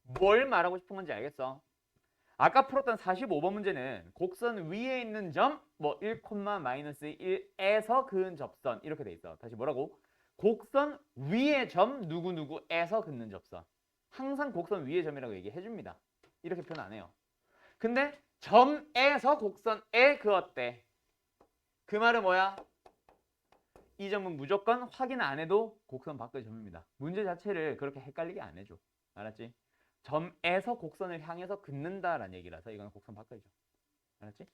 뭘 말하고 싶은 건지 알겠어? 아까 풀었던 45번 문제는 곡선 위에 있는 점 뭐 1,-1에서 그은 접선 이렇게 돼 있어. 다시 뭐라고? 곡선 위의 점 누구누구에서 긋는 접선. 항상 곡선 위의 점이라고 얘기해 줍니다. 이렇게 표현 안 해요. 근데 점에서 곡선에 그었대. 그 말은 뭐야? 이 점은 무조건 확인 안 해도 곡선 밖의 점입니다. 문제 자체를 그렇게 헷갈리게 안 해줘. 알았지? 점에서 곡선을 향해서 긋는다라는 얘기라서 이건 곡선 밖의 점. 알았지?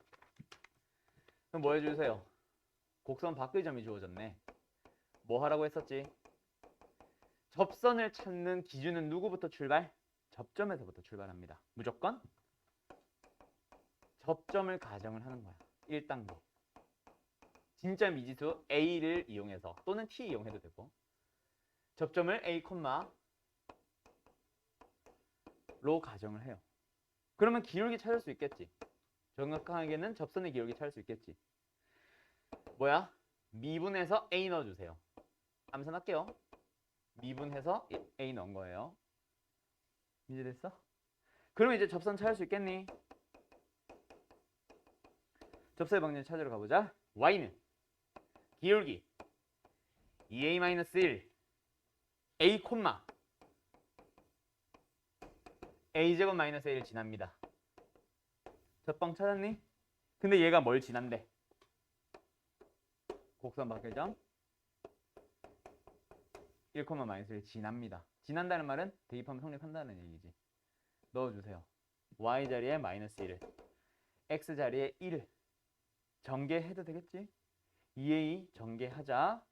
그럼 뭐 해주세요? 곡선 밖의 점이 주어졌네. 뭐 하라고 했었지? 접선을 찾는 기준은 누구부터 출발? 접점에서부터 출발합니다. 무조건 접점을 가정을 하는 거야. 1단계. 진짜 미지수 A를 이용해서 또는 T 이용해도 되고 접점을 A, 로 가정을 해요. 그러면 기울기 찾을 수 있겠지. 정확하게는 접선의 기울기 찾을 수 있겠지. 뭐야? 미분해서 A 넣어주세요. 암산할게요. 미분해서 A 넣은 거예요. 이제 됐어? 그러면 이제 접선 찾을 수 있겠니? 접선의 방정 찾으러 가보자. Y는 기울기 2A-1 A, A제곱 마이너스 1 지납니다. 접방 찾았니? 근데 얘가 뭘 지난대? 곡선 박열점 1, 마이너스 1 지납니다. 지난다는 말은 대입하면 성립한다는 얘기지. 넣어주세요. Y 자리에 마이너스 1을 X 자리에 1을 전개해도 되겠지? 2A 전개하자.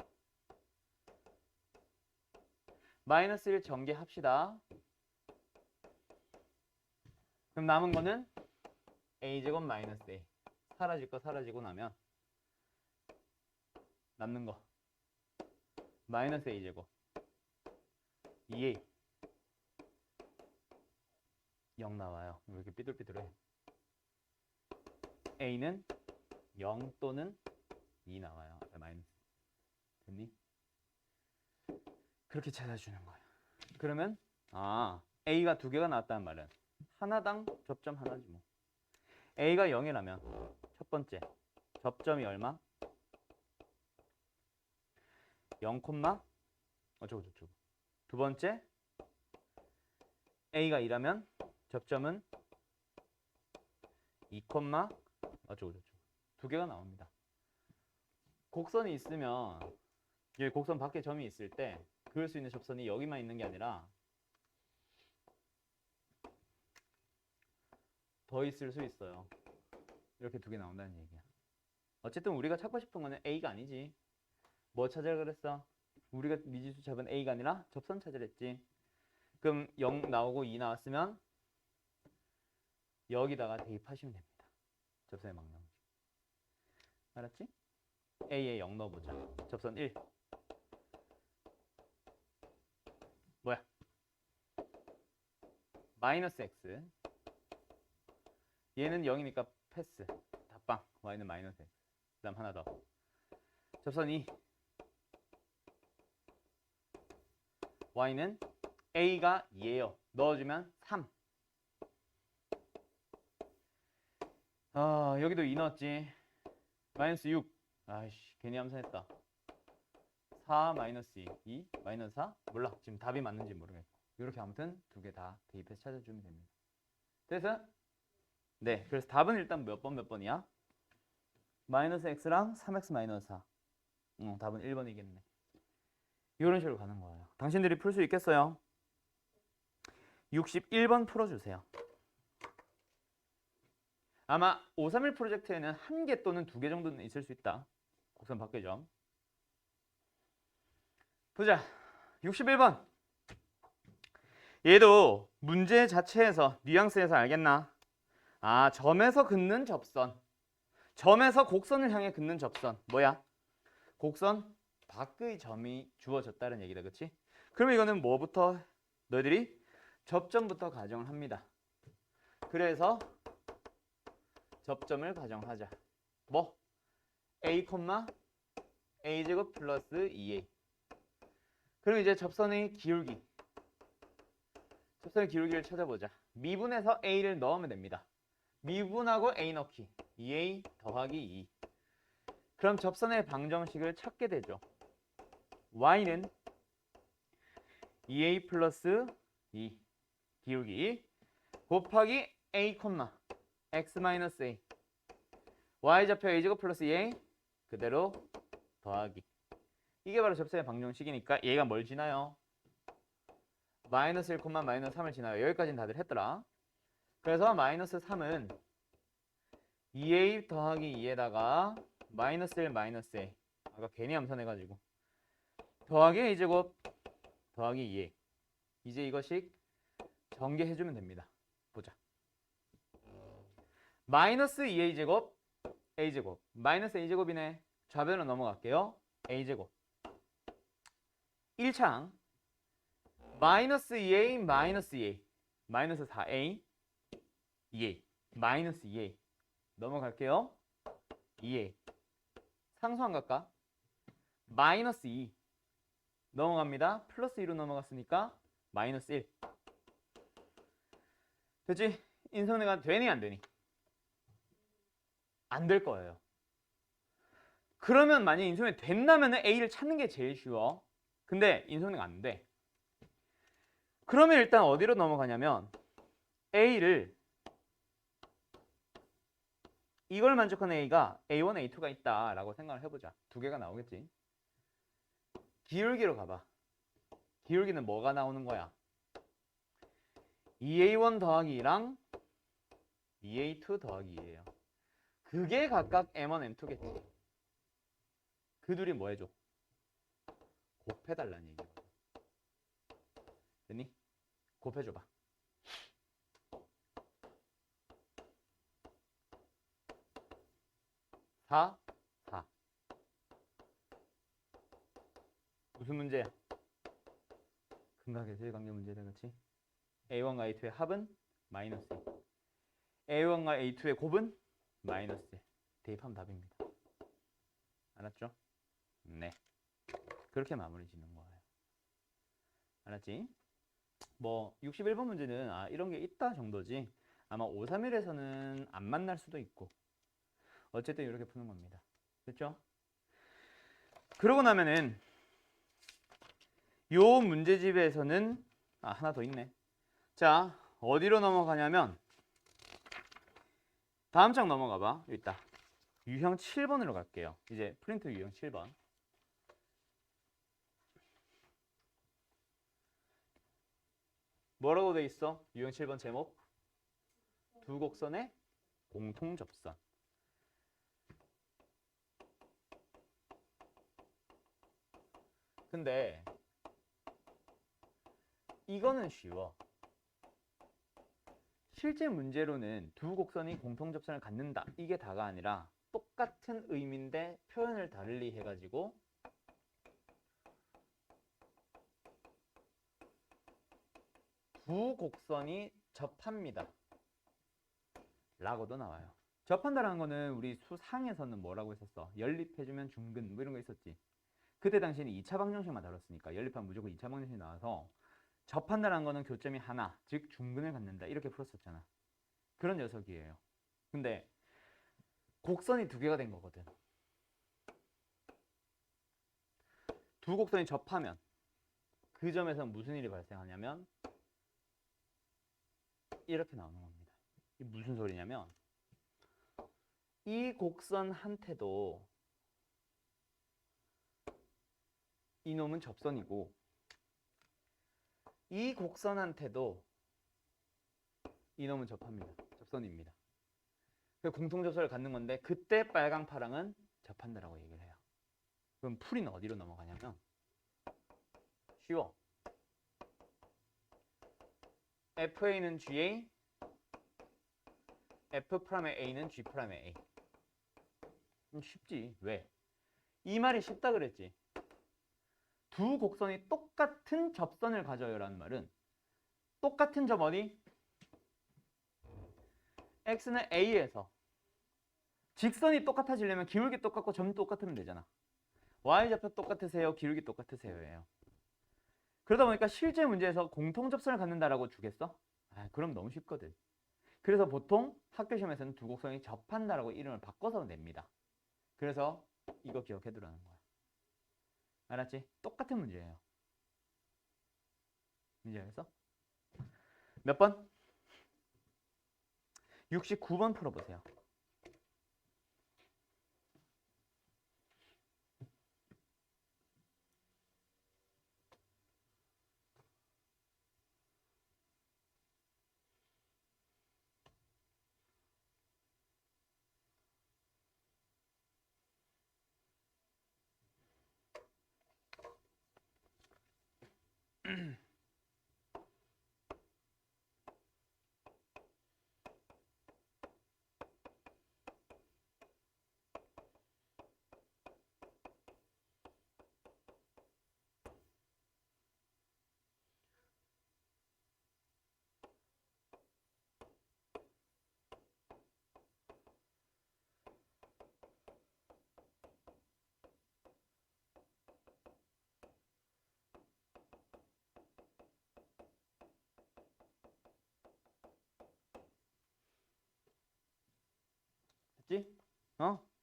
마이너스 1 전개합시다. 그럼 남은 거는 A제곱 마이너스 A. 사라질 거 사라지고 나면 남는 거 마이너스 A제곱 2A 0 나와요. 왜 이렇게 삐뚤삐뚤해? A는 0 또는 2 나와요. 앞에 마이너스. 됐니? 그렇게 찾아주는 거야. 그러면 A가 두 개가 나왔다는 말은 하나당 접점 하나지 뭐. A가 0이라면 첫 번째 접점이 얼마? 0, 어쩌고 저쩌고. 두 번째 A가 2라면 접점은 2, 어쩌고 저쩌고. 두 개가 나옵니다. 곡선이 있으면 여기 곡선 밖에 점이 있을 때 그을 수 있는 접선이 여기만 있는 게 아니라 더 있을 수 있어요. 이렇게 두 개 나온다는 얘기야. 어쨌든 우리가 찾고 싶은 거는 A가 아니지. 뭐 찾으라 그랬어? 우리가 미지수 잡은 A가 아니라 접선 찾으랬지. 그럼 0 나오고 2 나왔으면 여기다가 대입하시면 됩니다. 접선의 망정. 알았지? A에 0 넣어보자. 접선 1. 뭐야? 마이너스 X. 얘는 0이니까 패스. 답방. Y는 마이너스 X. 그 다음 하나 더. 접선 2. Y는 A가 2예요. 넣어주면 3. 여기도 2 넣었지. 마이너스 6. 아이씨, 괜히 암산했다. 4 마이너스 2. 마이너스 4? 몰라. 지금 답이 맞는지 모르겠고. 이렇게 아무튼 두 개 다 대입해서 찾아주면 됩니다. 됐어? 네. 그래서 답은 일단 몇 번이야? 마이너스 x랑 3x 마이너스 4. 답은 1번이겠네. 이런 식으로 가는 거예요. 당신들이 풀 수 있겠어요? 61번 풀어주세요. 아마 531 프로젝트에는 1개 또는 2개 정도는 있을 수 있다. 곡선 밖의 보자. 61번. 얘도 문제 자체에서 뉘앙스에서 알겠나? 점에서 긋는 접선. 점에서 곡선을 향해 긋는 접선. 뭐야? 곡선 밖의 점이 주어졌다는 얘기다. 그치? 그러면 이거는 뭐부터 너희들이 접점부터 가정을 합니다. 그래서 접점을 가정하자. 뭐? A, A제곱 플러스 2A. 그럼 이제 접선의 기울기. 접선의 기울기를 찾아보자. 미분해서 A를 넣으면 됩니다. 미분하고 A 넣기. 2A 더하기 2. 그럼 접선의 방정식을 찾게 되죠. Y는 2A 플러스 2 기울기 곱하기 A, X 마이너스 A. Y좌표 A제곱 플러스 2A 그대로 더하기. 이게 바로 접선의 방정식이니까 얘가 뭘 지나요? 마이너스 1, 마이너스 3을 지나요. 여기까지는 다들 했더라. 그래서 마이너스 3은 2A 더하기 2에다가 마이너스 1, 마이너스 A. 아까 괜히 암산해가지고. 더하기 A제곱 더하기 2A. 이제 이것씩 전개해주면 됩니다. 보자. 마이너스 2A제곱 A제곱. 마이너스 A제곱이네. 좌변으로 넘어갈게요. A제곱. 1창 마이너스 2A 마이너스 2A 마이너스 4A 2a 마이너스 2a 넘어갈게요. 2a 상수 안 갈까? 마이너스 2 넘어갑니다. 플러스 2로 넘어갔으니까 마이너스 1 됐지? 인수분해가 되니 안 되니? 안 될 거예요. 그러면 만약에 인수분해 된다면 A를 찾는 게 제일 쉬워. 근데 인수분해가 안 돼. 그러면 일단 어디로 넘어가냐면 A를 이걸 만족하는 A가 A1, A2가 있다라고 생각을 해보자. 두 개가 나오겠지. 기울기로 가봐. 기울기는 뭐가 나오는 거야? 2A1 더하기 2랑 2A2 더하기 2예요. 그게 각각 M1, M2겠지. 그 둘이 뭐 해줘? 곱해달라는 얘기야. 됐니? 곱해줘봐. 4, 4. 무슨 문제야? 근각의 제일관계 문제다, 그렇지? A1과 A2의 합은 마이너스 1. A1과 A2의 곱은 마이너스 1. 대입하면 답입니다. 알았죠? 네. 그렇게 마무리 짓는 거예요. 알았지? 뭐 61번 문제는 이런 게 있다 정도지. 아마 531에서는 안 만날 수도 있고. 어쨌든 이렇게 푸는 겁니다. 됐죠? 그러고 나면은 요 문제집에서는 하나 더 있네. 자, 어디로 넘어가냐면 다음 장 넘어가 봐. 여기 있다. 유형 7번으로 갈게요. 이제 프린트 유형 7번. 뭐라고 돼 있어? 유형 7번 제목? 두 곡선의 공통 접선. 근데 이거는 쉬워. 실제 문제로는 두 곡선이 공통 접선을 갖는다. 이게 다가 아니라 똑같은 의미인데 표현을 다르게 해가지고 두 곡선이 접합니다. 라고도 나와요. 접한다라는 거는 우리 수상에서는 뭐라고 했었어? 연립해주면 중근 뭐 이런 거 있었지. 그때 당시에는 2차 방정식만 다뤘으니까 연립하면 무조건 2차 방정식이 나와서 접한다라는 거는 교점이 하나, 즉 중근을 갖는다 이렇게 풀었었잖아. 그런 녀석이에요. 근데 곡선이 두 개가 된 거거든. 두 곡선이 접하면 그 점에서 무슨 일이 발생하냐면 이렇게 나오는 겁니다. 이게 무슨 소리냐면 이 곡선 한테도 이놈은 접선이고 이 곡선한테도 이놈은 접합니다. 접선입니다. 공통 접선을 갖는 건데 그때 빨강 파랑은 접한다라고 얘기를 해요. 그럼 풀이는 어디로 넘어가냐면 쉬워. FA는 GA, F'의 A는 G'의 A. 쉽지. 왜? 이 말이 쉽다 그랬지. 두 곡선이 똑같은 접선을 가져요라는 말은 똑같은 점 어디? X는 A에서 직선이 똑같아지려면 기울기 똑같고 점 똑같으면 되잖아. Y좌표 똑같으세요? 기울기 똑같으세요?예요. 그러다 보니까 실제 문제에서 공통 접선을 갖는다라고 주겠어? 그럼 너무 쉽거든. 그래서 보통 학교 시험에서는 두 곡선이 접한다라고 이름을 바꿔서 냅니다. 그래서 이거 기억해두라는 거야. 알았지? 똑같은 문제예요. 문제에서 몇 번? 69번 풀어보세요.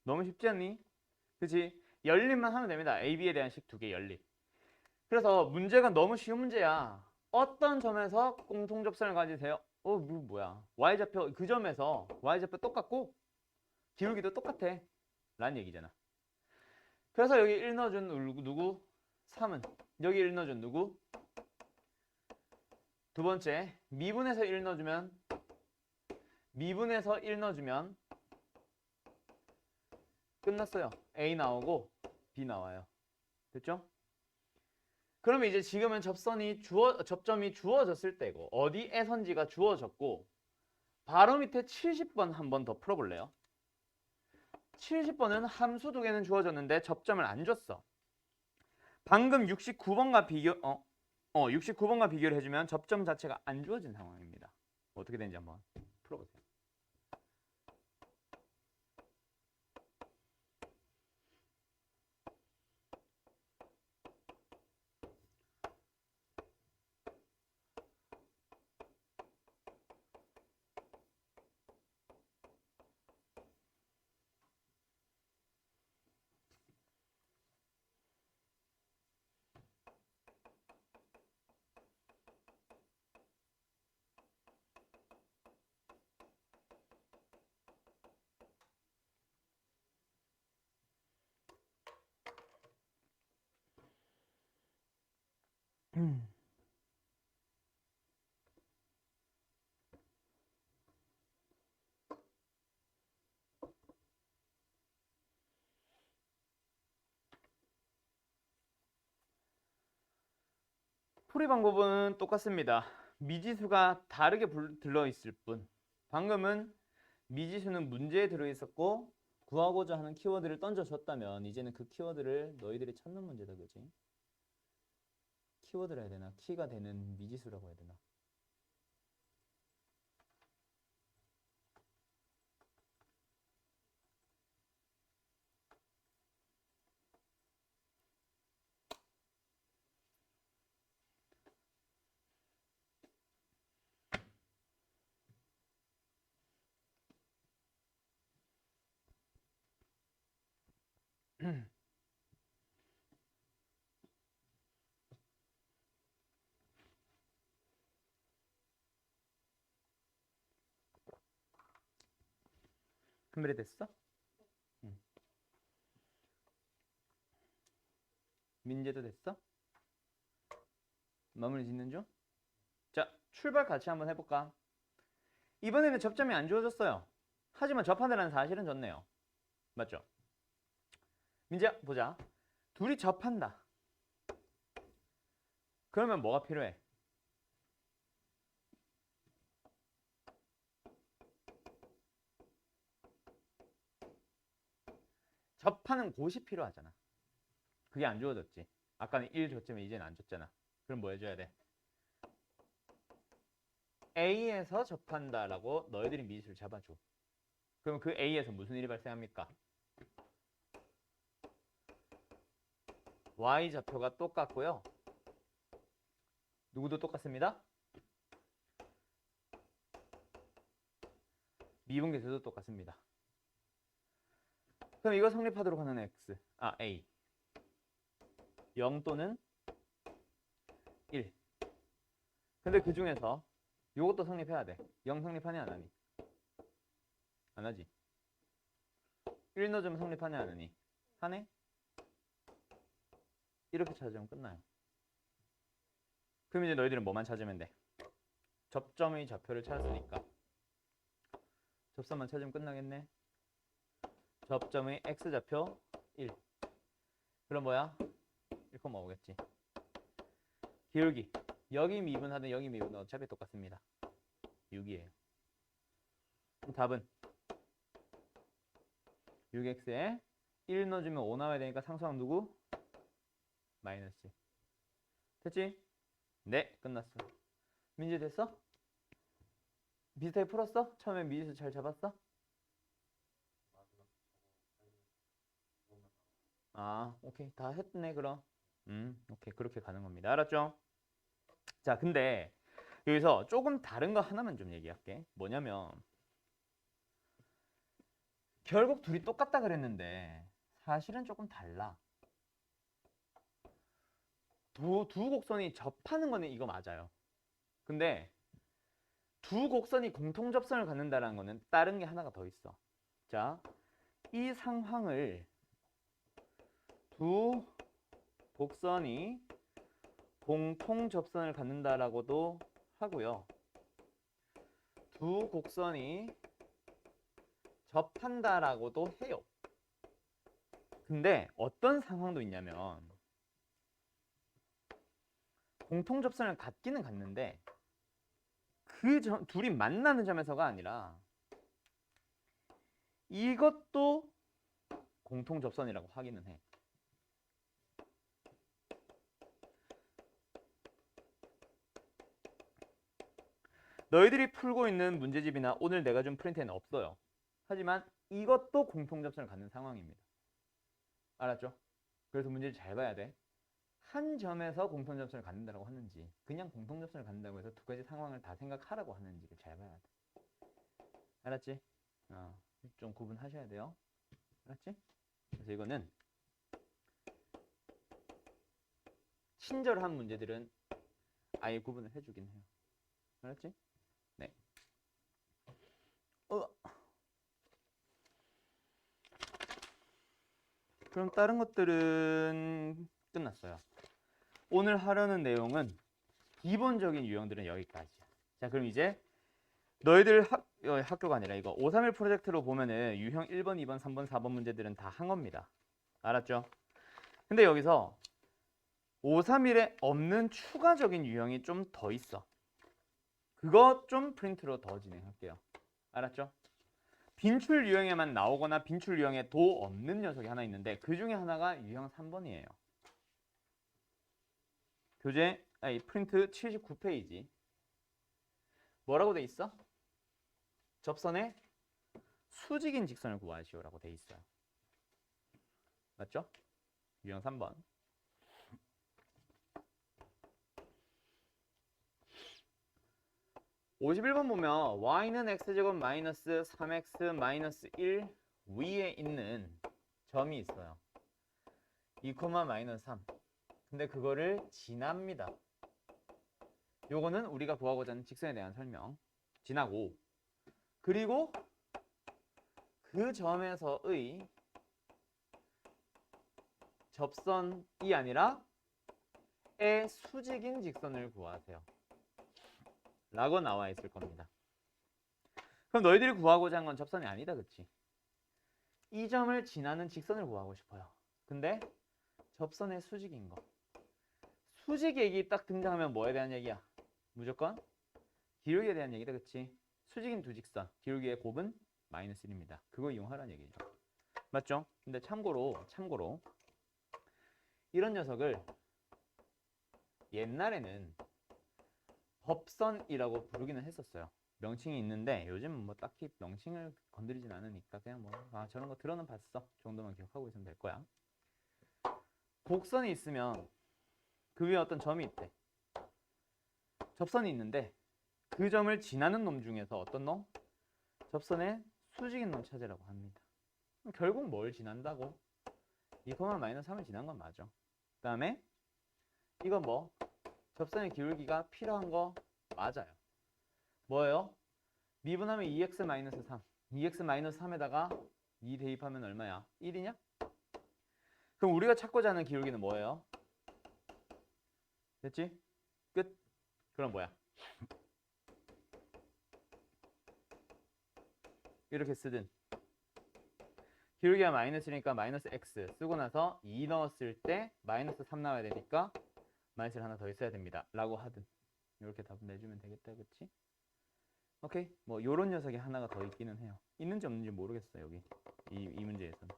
너무 쉽지 않니? 그치? 연립만 하면 됩니다. AB에 대한 식 두 개 연립. 그래서 문제가 너무 쉬운 문제야. 어떤 점에서 공통접선을 가지세요? 뭐야? y좌표 그 점에서 y좌표 똑같고 기울기도 똑같아. 라는 얘기잖아. 그래서 여기 1 넣어준 누구? 3은 여기 1 넣어준 누구? 두 번째 미분에서 1 넣어주면 끝났어요. A 나오고 B 나와요. 됐죠? 그러면 이제 지금은 접점이 주어졌을 때고 어디에선지가 주어졌고 바로 밑에 70번 한 번 더 풀어볼래요? 70번은 함수 두 개는 주어졌는데 접점을 안 줬어. 방금 69번과 69번과 비교를 해주면 접점 자체가 안 주어진 상황입니다. 어떻게 되는지 한번 풀어보세요. 풀이 방법은 똑같습니다. 미지수가 다르게 들어있을 뿐. 방금은 미지수는 문제에 들어있었고 구하고자 하는 키워드를 던져줬다면 이제는 그 키워드를 너희들이 찾는 문제다. 그지? 키워드라 해야 되나? 키가 되는 미지수라고 해야 되나? 준비됐어? 응. 민재도 됐어? 마무리 짓는 중? 자, 출발 같이 한번 해볼까? 이번에는 접점이 안 주어졌어요. 하지만 접한다는 사실은 졌네요. 맞죠? 민재야, 보자. 둘이 접한다. 그러면 뭐가 필요해? 접하는 곳이 필요하잖아. 그게 안 주어졌지. 아까는 1 줬지만 이제는 안 줬잖아. 그럼 뭐 해줘야 돼? A에서 접한다라고 너희들이 미지수를 잡아줘. 그럼 그 A에서 무슨 일이 발생합니까? Y좌표가 똑같고요. 누구도 똑같습니다. 미분계수도 똑같습니다. 그럼 이거 성립하도록 하는 X, A 0 또는 1. 근데 그 중에서 이것도 성립해야 돼. 0 성립하냐 안 하니? 안 하지. 1 넣어주면 성립하냐 안 하니? 하네? 이렇게 찾으면 끝나요. 그럼 이제 너희들은 뭐만 찾으면 돼? 접점의 좌표를 찾았으니까 접선만 찾으면 끝나겠네. 접점의 X좌표 1. 그럼 뭐야? 1, 오겠지. 기울기. 여기 미분하든 여기 미분은 어차피 똑같습니다. 6이에요. 그럼 답은 6x에 1 넣어주면 5 나와야 되니까 상수항 누구? 마이너스. 됐지? 네, 끝났어. 민재 됐어? 비슷하게 풀었어? 처음에 미지수 잘 잡았어? 오케이. 다 했네, 그럼. 오케이. 그렇게 가는 겁니다. 알았죠? 자, 근데 여기서 조금 다른 거 하나만 좀 얘기할게. 뭐냐면 결국 둘이 똑같다 그랬는데 사실은 조금 달라. 두 곡선이 접하는 거는 이거 맞아요. 근데 두 곡선이 공통 접선을 갖는다는 거는 다른 게 하나가 더 있어. 자, 이 상황을 두 곡선이 공통 접선을 갖는다라고도 하고요. 두 곡선이 접한다라고도 해요. 근데 어떤 상황도 있냐면 공통 접선을 갖기는 갖는데 둘이 만나는 점에서가 아니라 이것도 공통 접선이라고 하기는 해. 너희들이 풀고 있는 문제집이나 오늘 내가 준 프린트에는 없어요. 하지만 이것도 공통 접선을 갖는 상황입니다. 알았죠? 그래서 문제를 잘 봐야 돼. 한 점에서 공통 접선을 갖는다고 하는지 그냥 공통 접선을 갖는다고 해서 두 가지 상황을 다 생각하라고 하는지를 잘 봐야 돼. 알았지? 좀 구분하셔야 돼요. 알았지? 그래서 이거는 친절한 문제들은 아예 구분을 해주긴 해요. 알았지? 네. 그럼 다른 것들은 끝났어요. 오늘 하려는 내용은 기본적인 유형들은 여기까지야. 자, 그럼 이제 너희들 학교가 아니라 이거 531 프로젝트로 보면은 유형 1번, 2번, 3번, 4번 문제들은 다 한 겁니다. 알았죠? 근데 여기서 531에 없는 추가적인 유형이 좀 더 있어. 그거 좀 프린트로 더 진행할게요. 알았죠? 빈출 유형에만 나오거나 빈출 유형에 도 없는 녀석이 하나 있는데 그 중에 하나가 유형 3번이에요. 프린트 79페이지. 뭐라고 돼 있어? 접선의 수직인 직선을 구하시오라고 돼 있어요. 맞죠? 유형 3번. 51번 보면 y는 x제곱 마이너스 3x 마이너스 1 위에 있는 점이 있어요. 2, 마이너스 3. 근데 그거를 지납니다. 요거는 우리가 구하고자 하는 직선에 대한 설명. 지나고 그리고 그 점에서의 접선이 아니라 의 수직인 직선을 구하세요. 라고 나와 있을 겁니다. 그럼 너희들이 구하고자 한 건 접선이 아니다, 그치? 이 점을 지나는 직선을 구하고 싶어요. 근데 접선의 수직인 거. 수직 얘기 딱 등장하면 뭐에 대한 얘기야? 무조건 기울기에 대한 얘기다, 그치? 수직인 두 직선, 기울기의 곱은 마이너스 1입니다. 그거 이용하라는 얘기죠. 맞죠? 근데 참고로 이런 녀석을 옛날에는 법선이라고 부르기는 했었어요. 명칭이 있는데 요즘 뭐 딱히 명칭을 건드리진 않으니까 그냥 뭐 저런 거 들어는 봤어 정도만 기억하고 있으면 될 거야. 곡선이 있으면 그 위에 어떤 점이 있대. 접선이 있는데 그 점을 지나는 놈 중에서 어떤 놈? 접선의 수직인 놈 찾으라고 합니다. 결국 뭘 지난다고? 2, 마이너스 3을 지난 건 맞아. 그 다음에 이건 뭐? 접선의 기울기가 필요한 거 맞아요. 뭐예요? 미분하면 2x 마이너스 3. 2x 마이너스 3에다가 2 대입하면 얼마야? 1이냐? 그럼 우리가 찾고자 하는 기울기는 뭐예요? 됐지? 끝. 그럼 뭐야? 이렇게 쓰든 기울기가 마이너스니까 마이너스 x 쓰고 나서 2 넣었을 때 마이너스 3 나와야 되니까 마이너스를 하나 더 있어야 됩니다. 라고 하든 이렇게 답 내주면 되겠다. 그치? 오케이? 뭐 요런 녀석이 하나가 더 있기는 해요. 있는지 없는지 모르겠어요. 여기 이 문제에서는.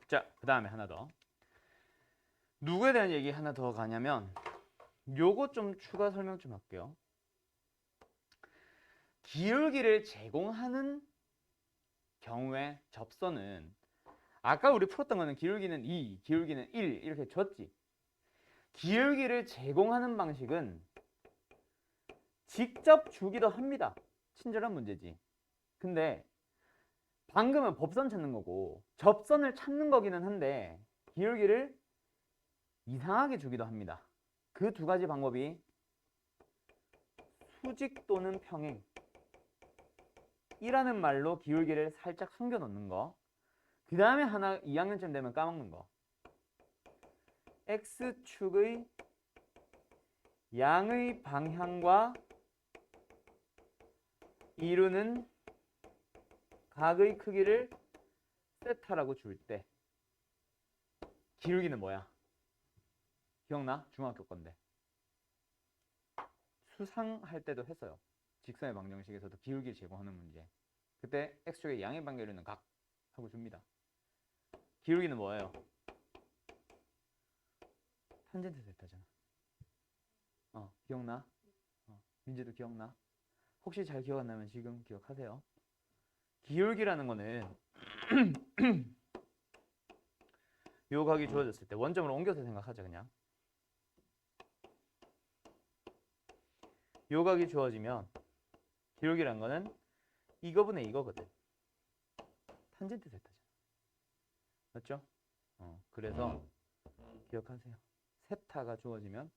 자, 그 다음에 하나 더. 누구에 대한 얘기 하나 더 가냐면 요거 좀 추가 설명 좀 할게요. 기울기를 제공하는 경우에 접선은 아까 우리 풀었던 거는 기울기는 2, 기울기는 1 이렇게 줬지. 기울기를 제공하는 방식은 직접 주기도 합니다. 친절한 문제지. 근데 방금은 법선 찾는 거고 접선을 찾는 거기는 한데 기울기를 이상하게 주기도 합니다. 그 두 가지 방법이 수직 또는 평행이라는 말로 기울기를 살짝 숨겨 놓는 거. 그 다음에 하나 2학년쯤 되면 까먹는 거. X축의 양의 방향과 이루는 각의 크기를 세타라고 줄 때 기울기는 뭐야? 기억나? 중학교 건데. 수상할 때도 했어요. 직선의 방정식에서도 기울기를 제공하는 문제. 그때 X축의 양의 방향이루는 각 하고 줍니다. 기울기는 뭐예요? 탄젠트 세타잖아. 기억나? 민재도 기억나? 혹시 잘 기억 안 나면 지금 기억하세요. 기울기라는 거는 요 각이 주어졌을 때 원점을 옮겨서 생각하자. 그냥 요 각이 주어지면 기울기라는 거는 이거분의 이거거든. 탄젠트 세타잖아. 맞죠? 그래서 기억하세요. 세타가 주어지면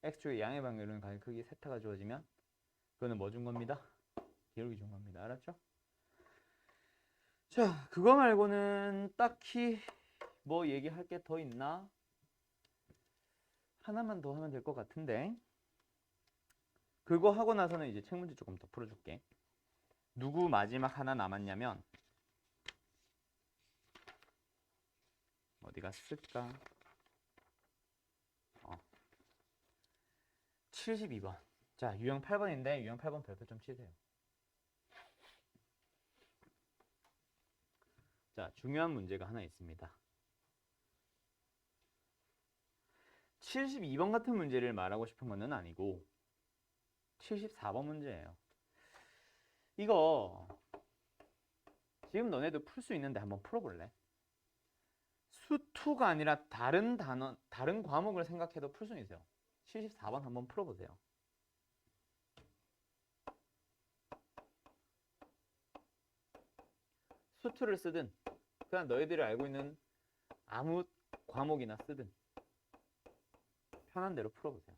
X축의 양의 방향이루는 각의 크기 세타가 주어지면 그거는 뭐 준 겁니다? 기울기 준 겁니다. 알았죠? 자, 그거 말고는 딱히 뭐 얘기할 게 더 있나? 하나만 더 하면 될 것 같은데. 그거 하고 나서는 이제 책 문제 조금 더 풀어줄게. 누구 마지막 하나 남았냐면 어디가 쓸까? 72번. 자, 유형 8번인데 유형 8번 별표 좀 치세요. 자, 중요한 문제가 하나 있습니다. 72번 같은 문제를 말하고 싶은 건 아니고 74번 문제예요. 이거 지금 너네도 풀 수 있는데 한번 풀어볼래? 수2가 아니라 다른 단원, 다른 과목을 생각해도 풀 수 있어요. 74번 한번 풀어보세요. 수2를 쓰든 그냥 너희들이 알고 있는 아무 과목이나 쓰든 편한 대로 풀어보세요.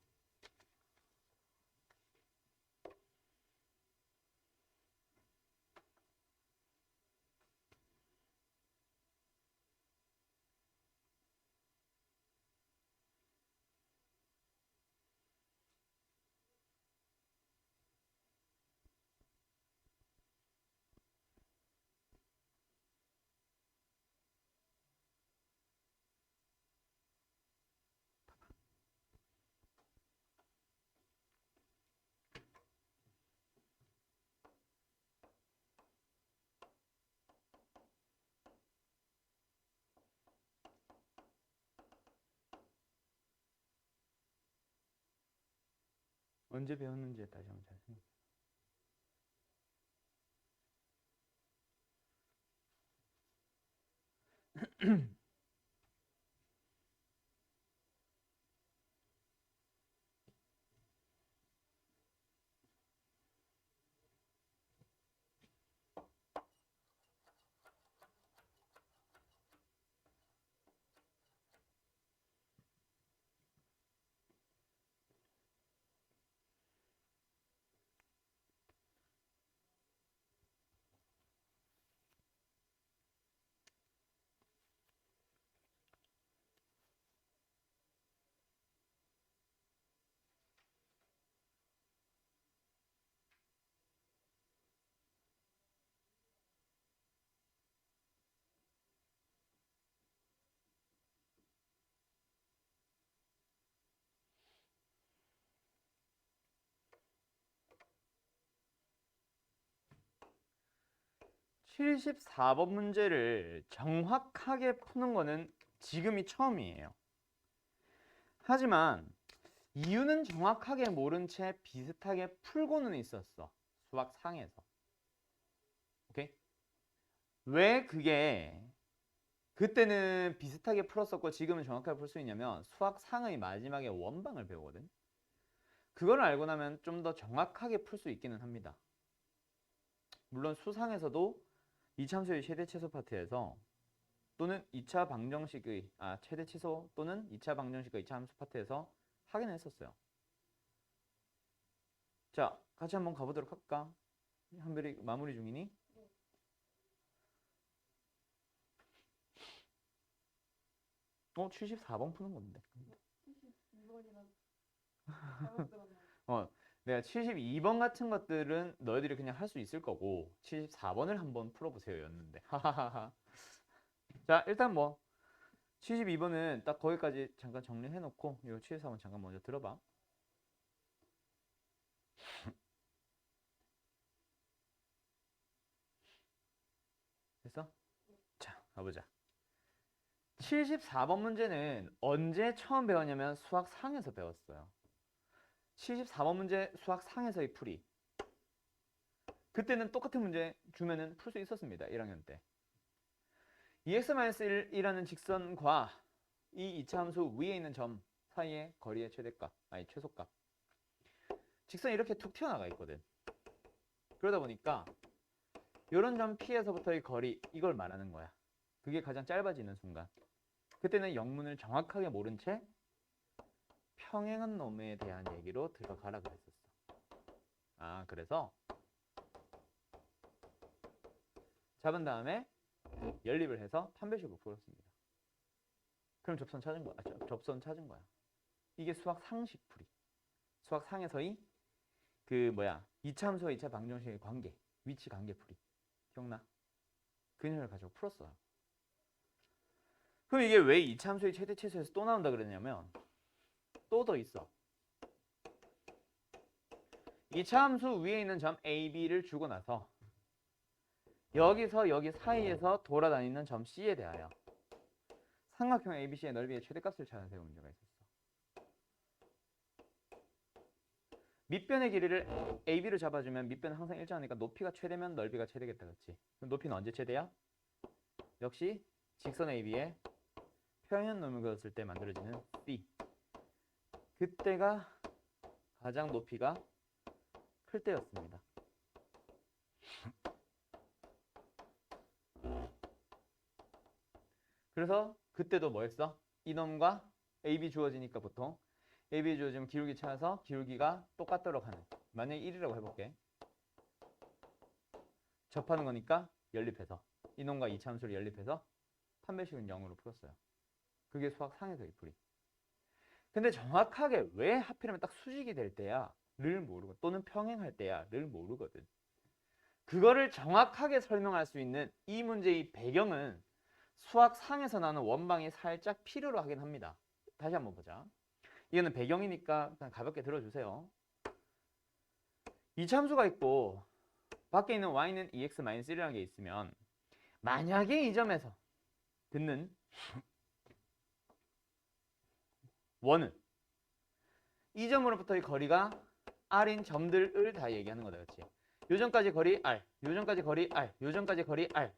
언제 배웠는지에 다시 한번 잘 생각해. (74번) 문제를 정확하게 푸는 거는 지금이 처음이에요. 하지만 이유는 정확하게 모른 채 비슷하게 풀고는 있었어. 수학 상에서. 오케이? 왜 그게 그때는 비슷하게 풀었었고 지금은 정확하게 풀 수 있냐면 수학 상의 마지막에 원방을 배우거든. 그걸 알고 나면 좀 더 정확하게 풀 수 있기는 합니다. 물론 수상에서도 이차함수의 최대 최소 파트에서 또는 2차 방정식의 최대 최소 또는 2차 방정식의 이차함수 파트에서 하긴 했었어요. 자, 같이 한번 가보도록 할까? 한별이 마무리 중이니? 어, 74번 푸는 건데. 72번이나 잘못 들었나? 내가 72번 같은 것들은 너희들이 그냥 할 수 있을 거고 74번을 한번 풀어보세요 였는데. 하하하하. 자, 일단 뭐 72번은 딱 거기까지 잠깐 정리해 놓고 이 74번 잠깐 먼저 들어봐. 됐어? 자, 가보자. 74번 문제는 언제 처음 배웠냐면 수학 상에서 배웠어요. 74번 문제 수학 상에서의 풀이. 그때는 똑같은 문제 주면은 풀 수 있었습니다. 1학년 때. 2x-1이라는 직선과 이 이차 함수 위에 있는 점 사이의 거리의 최대값, 최소값. 직선이 이렇게 툭 튀어나가 있거든. 그러다 보니까 이런 점 P에서부터의 거리, 이걸 말하는 거야. 그게 가장 짧아지는 순간. 그때는 영문을 정확하게 모른 채 평행한 놈에 대한 얘기로 들어가라 그랬었어. 그래서 잡은 다음에 연립을 해서 판별식으로 풀었습니다. 그럼 접선 찾은 거야. 접선 찾은 거야. 이게 수학 상식 풀이. 수학 상에서의 이차 함수와 이차 방정식의 관계, 위치 관계 풀이. 기억나? 그녀를 가지고 풀었어요. 그럼 이게 왜 이차 함수의 최대 최소에서 또 나온다 그러냐면 또 더 있어. 이차 함수 위에 있는 점 A, B를 주고 나서 여기서 여기 사이에서 돌아다니는 점 C에 대하여 삼각형 ABC의 넓이의 최대값을 찾아내는 문제가 있었어. 밑변의 길이를 AB로 잡아주면 밑변은 항상 일정하니까 높이가 최대면 넓이가 최대겠다, 그렇지? 그럼 높이는 언제 최대야? 역시 직선 AB에 평행 놈을 그었을 때 만들어지는 C. 그때가 가장 높이가 클 때였습니다. 그래서 그때도 뭐 했어? 이놈과 AB 주어지니까 보통 AB 주어지면 기울기 찾아서 기울기가 똑같도록 하는. 만약에 1이라고 해볼게. 접하는 거니까 연립해서 이놈과 이차 함수를 연립해서 판별식은 0으로 풀었어요. 그게 수학 상에서의 풀이. 근데 정확하게 왜 하필이면 딱 수직이 될 때야 를 모르고 또는 평행할 때야 를 모르거든. 그거를 정확하게 설명할 수 있는 이 문제의 배경은 수학 상에서 나오는 원방이 살짝 필요로 하긴 합니다. 다시 한번 보자. 이거는 배경이니까 그냥 가볍게 들어주세요. 이차 함수가 있고 밖에 있는 y는 2x-1이라는 게 있으면 만약에 이 점에서 듣는 원은 이 점으로부터의 거리가 r인 점들을 다 얘기하는 거다, 그렇지? 요점까지 거리 r, 요점까지 거리 r, 요점까지 거리 r.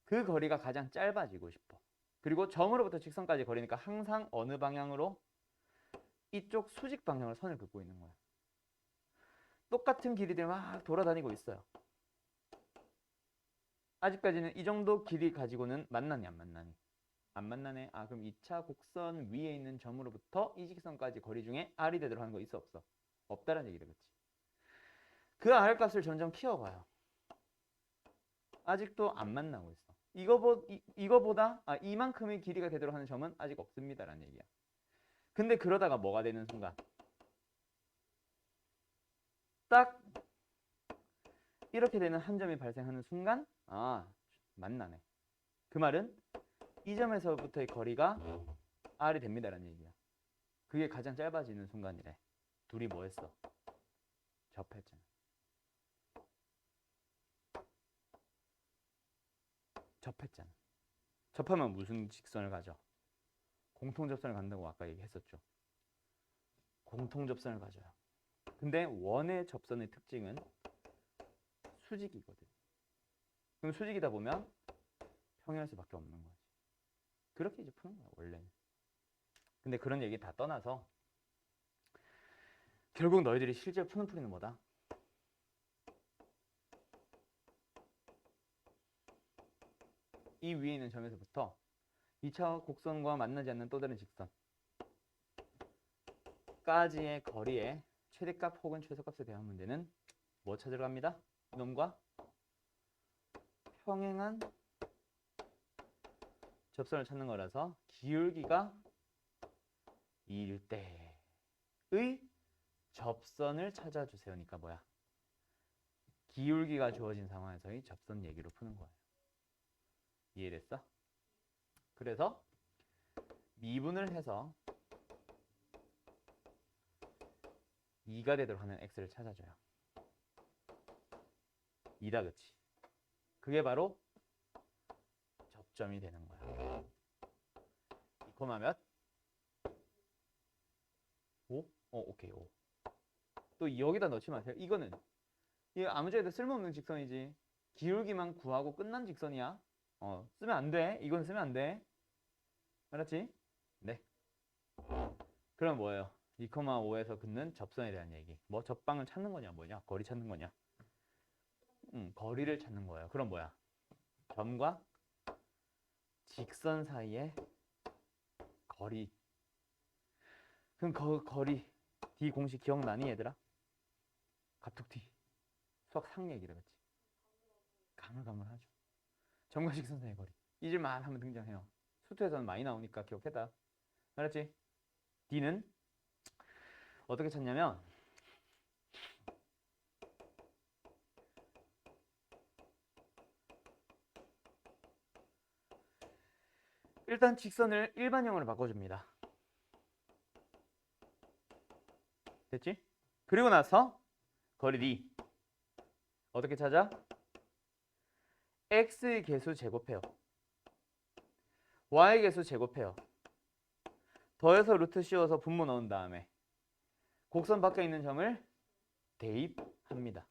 그 거리가 가장 짧아지고 싶어. 그리고 점으로부터 직선까지 거리니까 항상 어느 방향으로? 이쪽 수직 방향으로 선을 긋고 있는 거야. 똑같은 길이들이 막 돌아다니고 있어요. 아직까지는 이 정도 길이 가지고는 만나니 안 만나니? 안 만나네. 그럼 2차 곡선 위에 있는 점으로부터 이 직선까지 거리 중에 r이 되도록 하는 거 있어 없어? 없다라는 얘기다, 그치? 그 r 값을 점점 키워봐요. 아직도 안 만나고 있어. 이거보다 이만큼의 길이가 되도록 하는 점은 아직 없습니다라는 얘기야. 근데 그러다가 뭐가 되는 순간 딱 이렇게 되는 한 점이 발생하는 순간 만나네. 그 말은 이 점에서부터의 거리가 r이 됩니다라는 얘기야. 그게 가장 짧아지는 순간이래. 둘이 뭐 했어? 접했잖아. 접했잖아. 접하면 무슨 직선을 가져? 공통접선을 간다고 아까 얘기했었죠. 공통접선을 가져요. 근데 원의 접선의 특징은 수직이거든. 그럼 수직이다 보면 평행할 수밖에 없는 거지. 그렇게 이제 푸는 거야, 원래는. 근데 그런 얘기 다 떠나서 결국 너희들이 실제로 푸는 풀이는 뭐다? 이 위에 있는 점에서부터 2차 곡선과 만나지 않는 또 다른 직선까지의 거리의 최대값 혹은 최소값에 대한 문제는 뭐 찾으러 갑니다? 이놈과 평행한 접선을 찾는 거라서 기울기가 2일 때의 접선을 찾아주세요니까 뭐야? 기울기가 주어진 상황에서의 접선 얘기로 푸는 거예요. 이해됐어? 그래서 미분을 해서 2가 되도록 하는 x를 찾아줘요. 2다, 그치? 그게 바로 접점이 되는 거야. 2, 몇? 5? 오케이, 5. 또 여기다 넣지 마세요. 이거는 이게 아무짝에도 쓸모없는 직선이지. 기울기만 구하고 끝난 직선이야. 쓰면 안 돼. 이건 쓰면 안 돼. 알았지? 네. 그럼 뭐예요? 2,5에서 긋는 접선에 대한 얘기. 뭐 접방을 찾는 거냐, 뭐냐? 거리 찾는 거냐? 거리를 찾는 거예요. 그럼 뭐야? 점과 직선 사이의 거리. 그럼 거리 D 공식 기억나니 얘들아? 갑툭 T. 수학 상 얘기를 그치? 가물가물하죠. 점과 직선 사이의 거리. 잊을만 하면 등장해요. 수투에서는 많이 나오니까 기억해다. 알았지? D는 어떻게 찾냐면 일단 직선을 일반형으로 바꿔줍니다. 됐지? 그리고 나서 거리 D 어떻게 찾아? X의 개수 제곱해요. Y의 개수 제곱해요. 더해서 루트 씌워서 분모 넣은 다음에 곡선 밖에 있는 점을 대입합니다.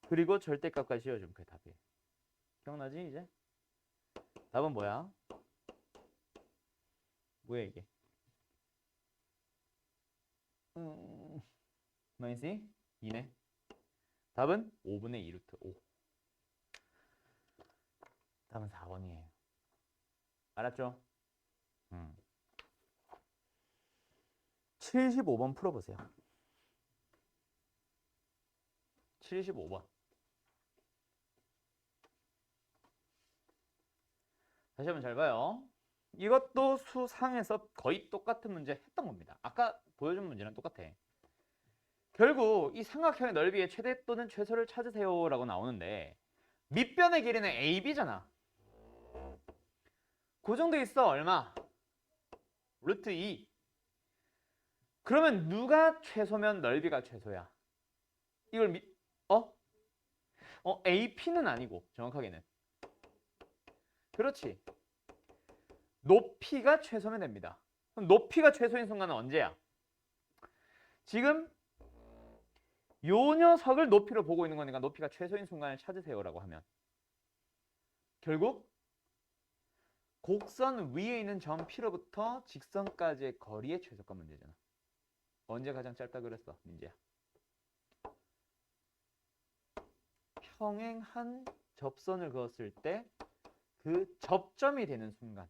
그리고 절대값까지 씌워주면 그게 답이에요. 기억나지 이제? 답은 뭐야? 뭐야 이게? 마이너스 2네. 답은 5분의 2 루트 5. 답은 4번이에요. 알았죠? 75번 풀어보세요. 75번. 다시 한번 잘 봐요. 이것도 수상에서 거의 똑같은 문제 했던 겁니다. 아까 보여준 문제랑 똑같아. 결국 이 삼각형의 넓이의 최대 또는 최소를 찾으세요 라고 나오는데 밑변의 길이는 AB잖아. 고정돼 있어. 얼마? 루트 2. 그러면 누가 최소면 넓이가 최소야? 이걸 AP는 아니고 정확하게는. 그렇지. 높이가 최소면 됩니다. 그럼 높이가 최소인 순간은 언제야? 지금 요 녀석을 높이로 보고 있는 거니까 높이가 최소인 순간을 찾으세요라고 하면 결국 곡선 위에 있는 점 P로부터 직선까지의 거리의 최소값 문제잖아. 언제 가장 짧다 그랬어, 민지야? 평행한 접선을 그었을 때 그 접점이 되는 순간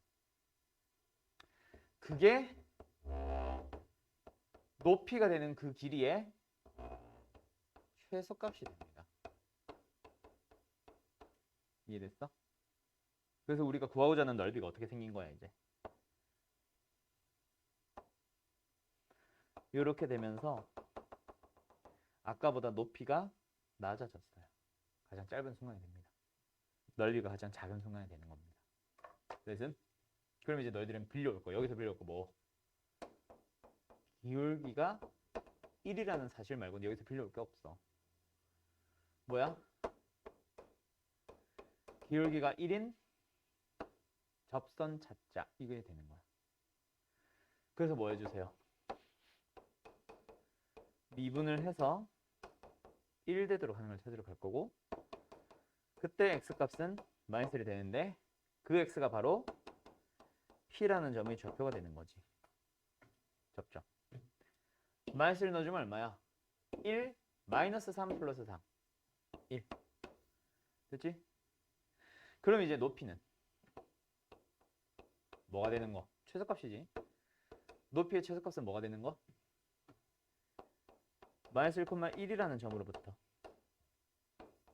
그게 높이가 되는 그 길이의 최소값이 됩니다. 이해됐어? 그래서 우리가 구하고자 하는 넓이가 어떻게 생긴 거야 이제. 이렇게 되면서 아까보다 높이가 낮아졌어요. 가장 짧은 순간이 됩니다. 넓이가 가장 작은 순간이 되는 겁니다. 그래서 그럼 이제 너희들은 빌려올 거. 여기서 빌려올 거 뭐? 기울기가 1이라는 사실 말고는 여기서 빌려올 게 없어. 뭐야? 기울기가 1인 접선 찾자. 이게 되는 거야. 그래서 뭐 해주세요? 미분을 해서 1 되도록 하는 걸 찾으러 갈 거고 그때 x값은 마이너스 1이 되는데 그 x가 바로 P라는 점의 좌표가 되는 거지. 접점. 마이너스 1 넣어주면 얼마야? 1 마이너스 3 플러스 3. 1. 됐지? 그럼 이제 높이는 뭐가 되는 거? 최소값이지. 높이의 최소값은 뭐가 되는 거? 마이너스 1,1이라는 점으로부터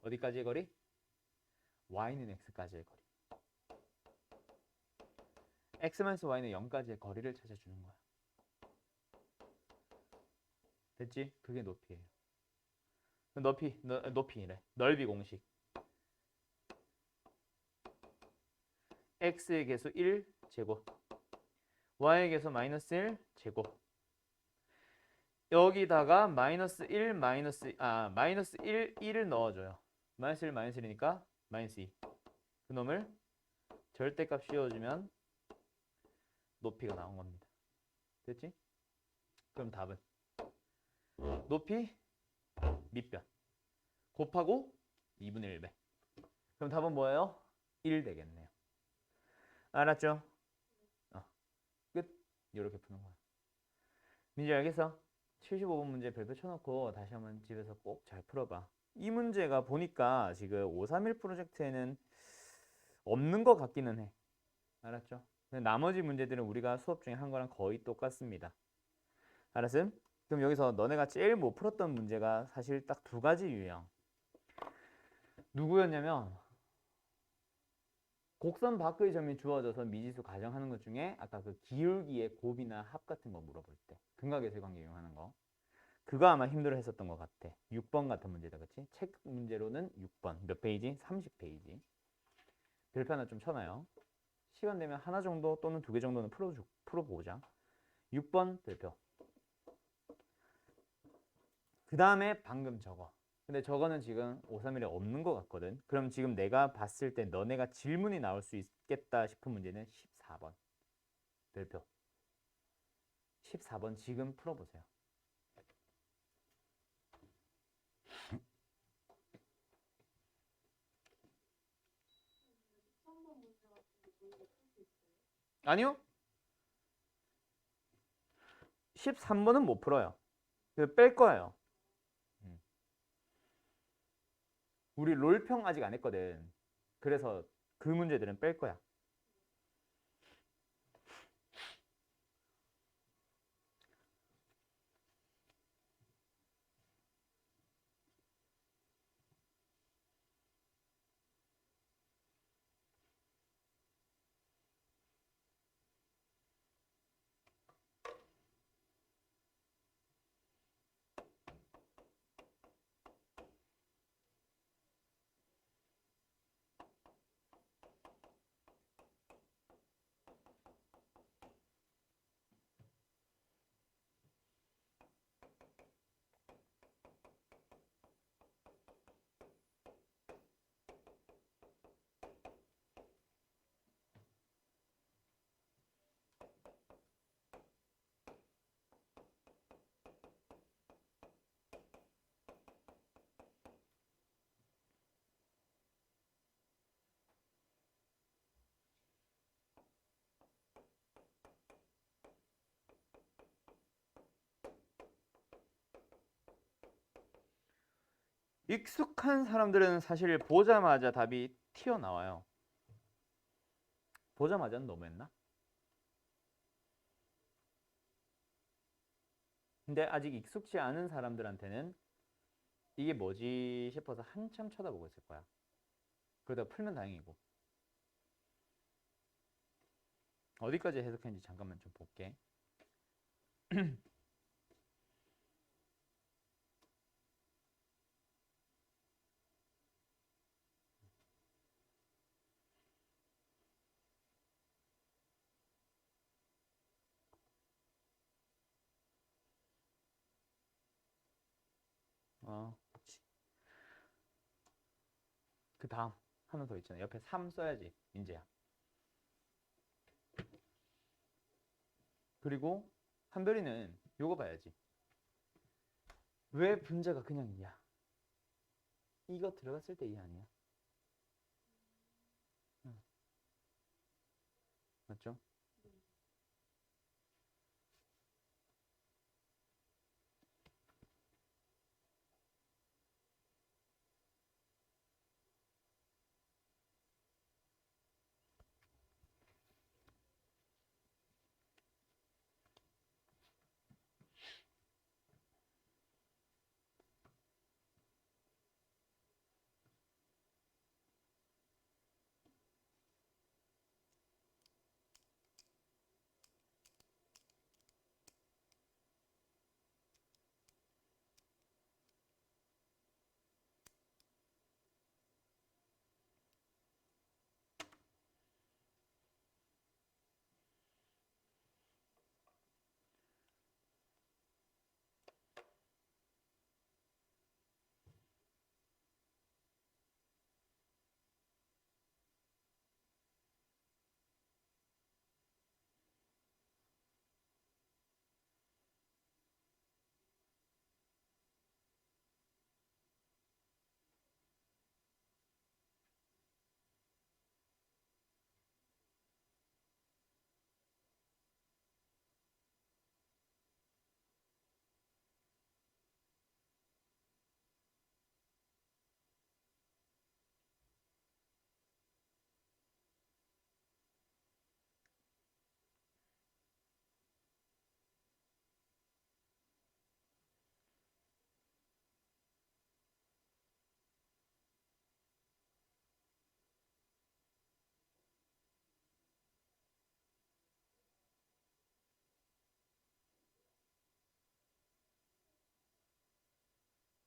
어디까지의 거리? y는 x까지의 거리. x-y는 0까지의 거리를 찾아주는 거야. 됐지? 그게 높이예요. 높이래. 넓이 공식. x의 개수 1 제곱, y의 개수 마이너스 1 제곱. 여기다가 마이너스 1, 마이너스 1, 1을 넣어줘요. 마이너스 1, 마이너스 1이니까 마이너스 2. 그 놈을 절대값 씌워주면 높이가 나온 겁니다. 됐지? 그럼 답은 높이 밑변 곱하고 2분의 1배. 그럼 답은 뭐예요? 1 되겠네요. 알았죠? 끝. 이렇게 푸는 거야. 민지 알겠어? 75번 문제 별표 쳐놓고 다시 한번 집에서 꼭 잘 풀어봐. 이 문제가 보니까 지금 531 프로젝트에는 없는 것 같기는 해. 알았죠? 근데 나머지 문제들은 우리가 수업 중에 한 거랑 거의 똑같습니다. 알았음? 그럼 여기서 너네가 제일 못 풀었던 문제가 사실 딱 두 가지 유형. 누구였냐면 곡선 밖의 점이 주어져서 미지수 가정하는 것 중에 아까 그 기울기의 곱이나 합 같은 거 물어볼 때 근각예술 관계 이용하는 거 그거 아마 힘들어 했었던 것 같아. 6번 같은 문제다. 그치? 책 문제로는 6번 몇 페이지? 30페이지. 별표 하나 좀 쳐놔요. 시간 되면 하나 정도 또는 두 개 정도는 풀어보자. 6번 별표. 그 다음에 방금 저거. 근데 저거는 지금 531에 없는 것 같거든. 그럼 지금 내가 봤을 때 너네가 질문이 나올 수 있겠다 싶은 문제는 14번 별표. 14번 지금 풀어보세요. 아니요. 13번은 못 풀어요. 뺄 거예요. 우리 롤평 아직 안 했거든. 그래서 그 문제들은 뺄 거야. 익숙한 사람들은 사실 보자마자 답이 튀어나와요. 보자마자는 너무했나? 근데 아직 익숙지 않은 사람들한테는 이게 뭐지 싶어서 한참 쳐다보고 있을 거야. 그러다 풀면 다행이고. 어디까지 해석했는지 잠깐만 좀 볼게. 그치. 그 다음 하나 더 있잖아. 옆에 3 써야지. 민재야. 그리고 한별이는 요거 봐야지. 왜 분자가 그냥 2야? 이거 들어갔을 때 2 아니야? 응. 맞죠?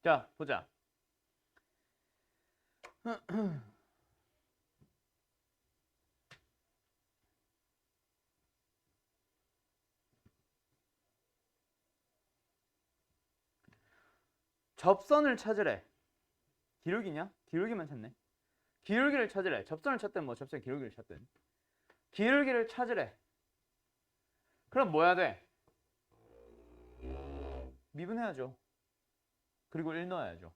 자, 보자. 접선을 찾으래. 기울기냐? 기울기만 찾네. 기울기를 찾으래. 접선을 찾든 뭐 접선의 기울기를 찾든. 기울기를 찾으래. 그럼 뭐 해야 돼? 미분해야죠. 그리고 1 넣어야죠.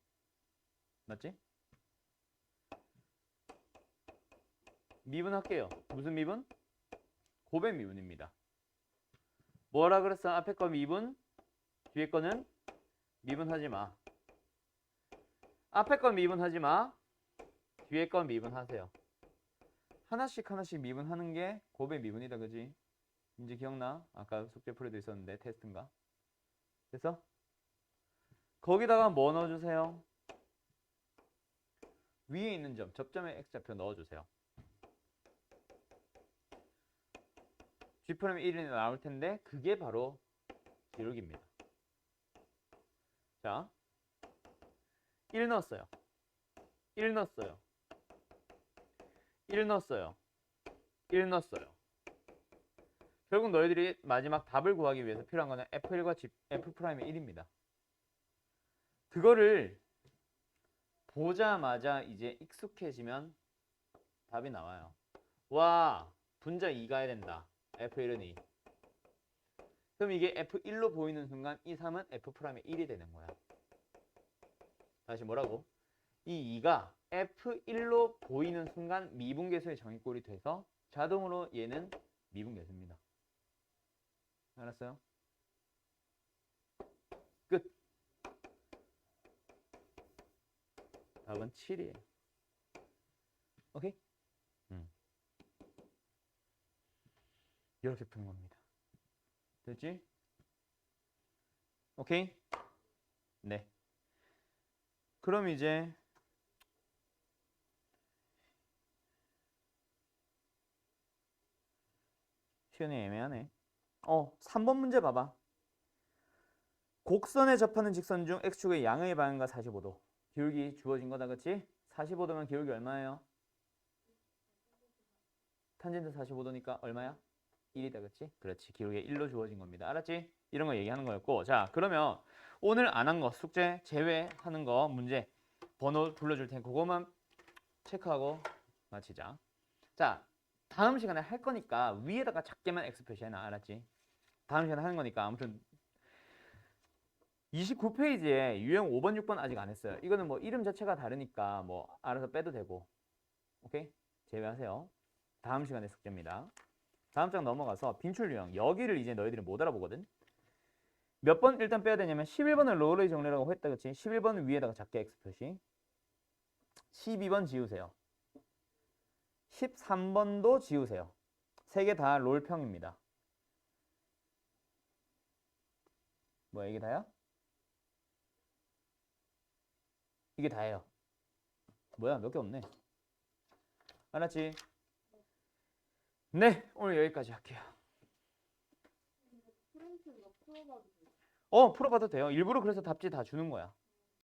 맞지? 미분할게요. 무슨 미분? 곱의 미분입니다. 뭐라 그랬어? 앞에 거 미분, 뒤에 거는 미분하지 마. 앞에 건 미분하지 마. 뒤에 건 미분하세요. 하나씩 하나씩 미분하는 게 곱의 미분이다. 그지? 이제 기억나? 아까 숙제 풀이도 있었는데 테스트인가? 됐어? 거기다가 뭐 넣어주세요? 위에 있는 점, 접점의 x좌표 넣어주세요. G'이 1이 나올 텐데 그게 바로 기울기입니다. 자, 1 넣었어요. 1 넣었어요. 1 넣었어요. 1 넣었어요. 결국 너희들이 마지막 답을 구하기 위해서 필요한 거는 F1과 F'의 1입니다. 그거를 보자마자 이제 익숙해지면 답이 나와요. 와, 분자 2 가야 된다. F1은 2. 그럼 이게 F1로 보이는 순간 이 3은 F'의 1이 되는 거야. 다시 뭐라고? 이 2가 F1로 보이는 순간 미분계수의 정의꼴이 돼서 자동으로 얘는 미분계수입니다. 알았어요? 끝. 답은 7이에요. 오케이? 이렇게 푸는 겁니다. 됐지? 오케이? 네. 그럼 이제 시연이 애매하네. 3번 문제 봐봐. 곡선에 접하는 직선 중 x축의 양의 방향과 45도. 기울기 주어진 거다, 그치? 45도면 기울기 얼마예요? 탄젠트 45도니까 얼마야? 1이다, 그치? 그렇지. 기울기 1로 주어진 겁니다. 알았지? 이런 거 얘기하는 거였고. 자, 그러면 오늘 안 한 거, 숙제 제외하는 거 문제 번호 불러줄 테니 그거만 체크하고 마치자. 자, 다음 시간에 할 거니까 위에다가 작게만 X 표시해놔. 알았지? 다음 시간에 하는 거니까. 아무튼 29페이지에 유형 5번, 6번 아직 안 했어요. 이거는 뭐 이름 자체가 다르니까 뭐 알아서 빼도 되고. 오케이? 제외하세요. 다음 시간에 숙제입니다. 다음 장 넘어가서 빈출 유형. 여기를 이제 너희들이 못 알아보거든. 몇 번 일단 빼야 되냐면 11번을 로우레이 정리라고 했다. 그치? 11번 위에다가 작게 X 표시. 12번 지우세요. 13번도 지우세요. 세 개 다 롤평입니다. 뭐야, 이게 다야? 이게 다예요. 뭐야, 몇 개 없네. 알았지? 네, 오늘 여기까지 할게요. 프린트 이거 풀어봐도 돼요? 풀어봐도 돼요. 일부러 그래서 답지 다 주는 거야.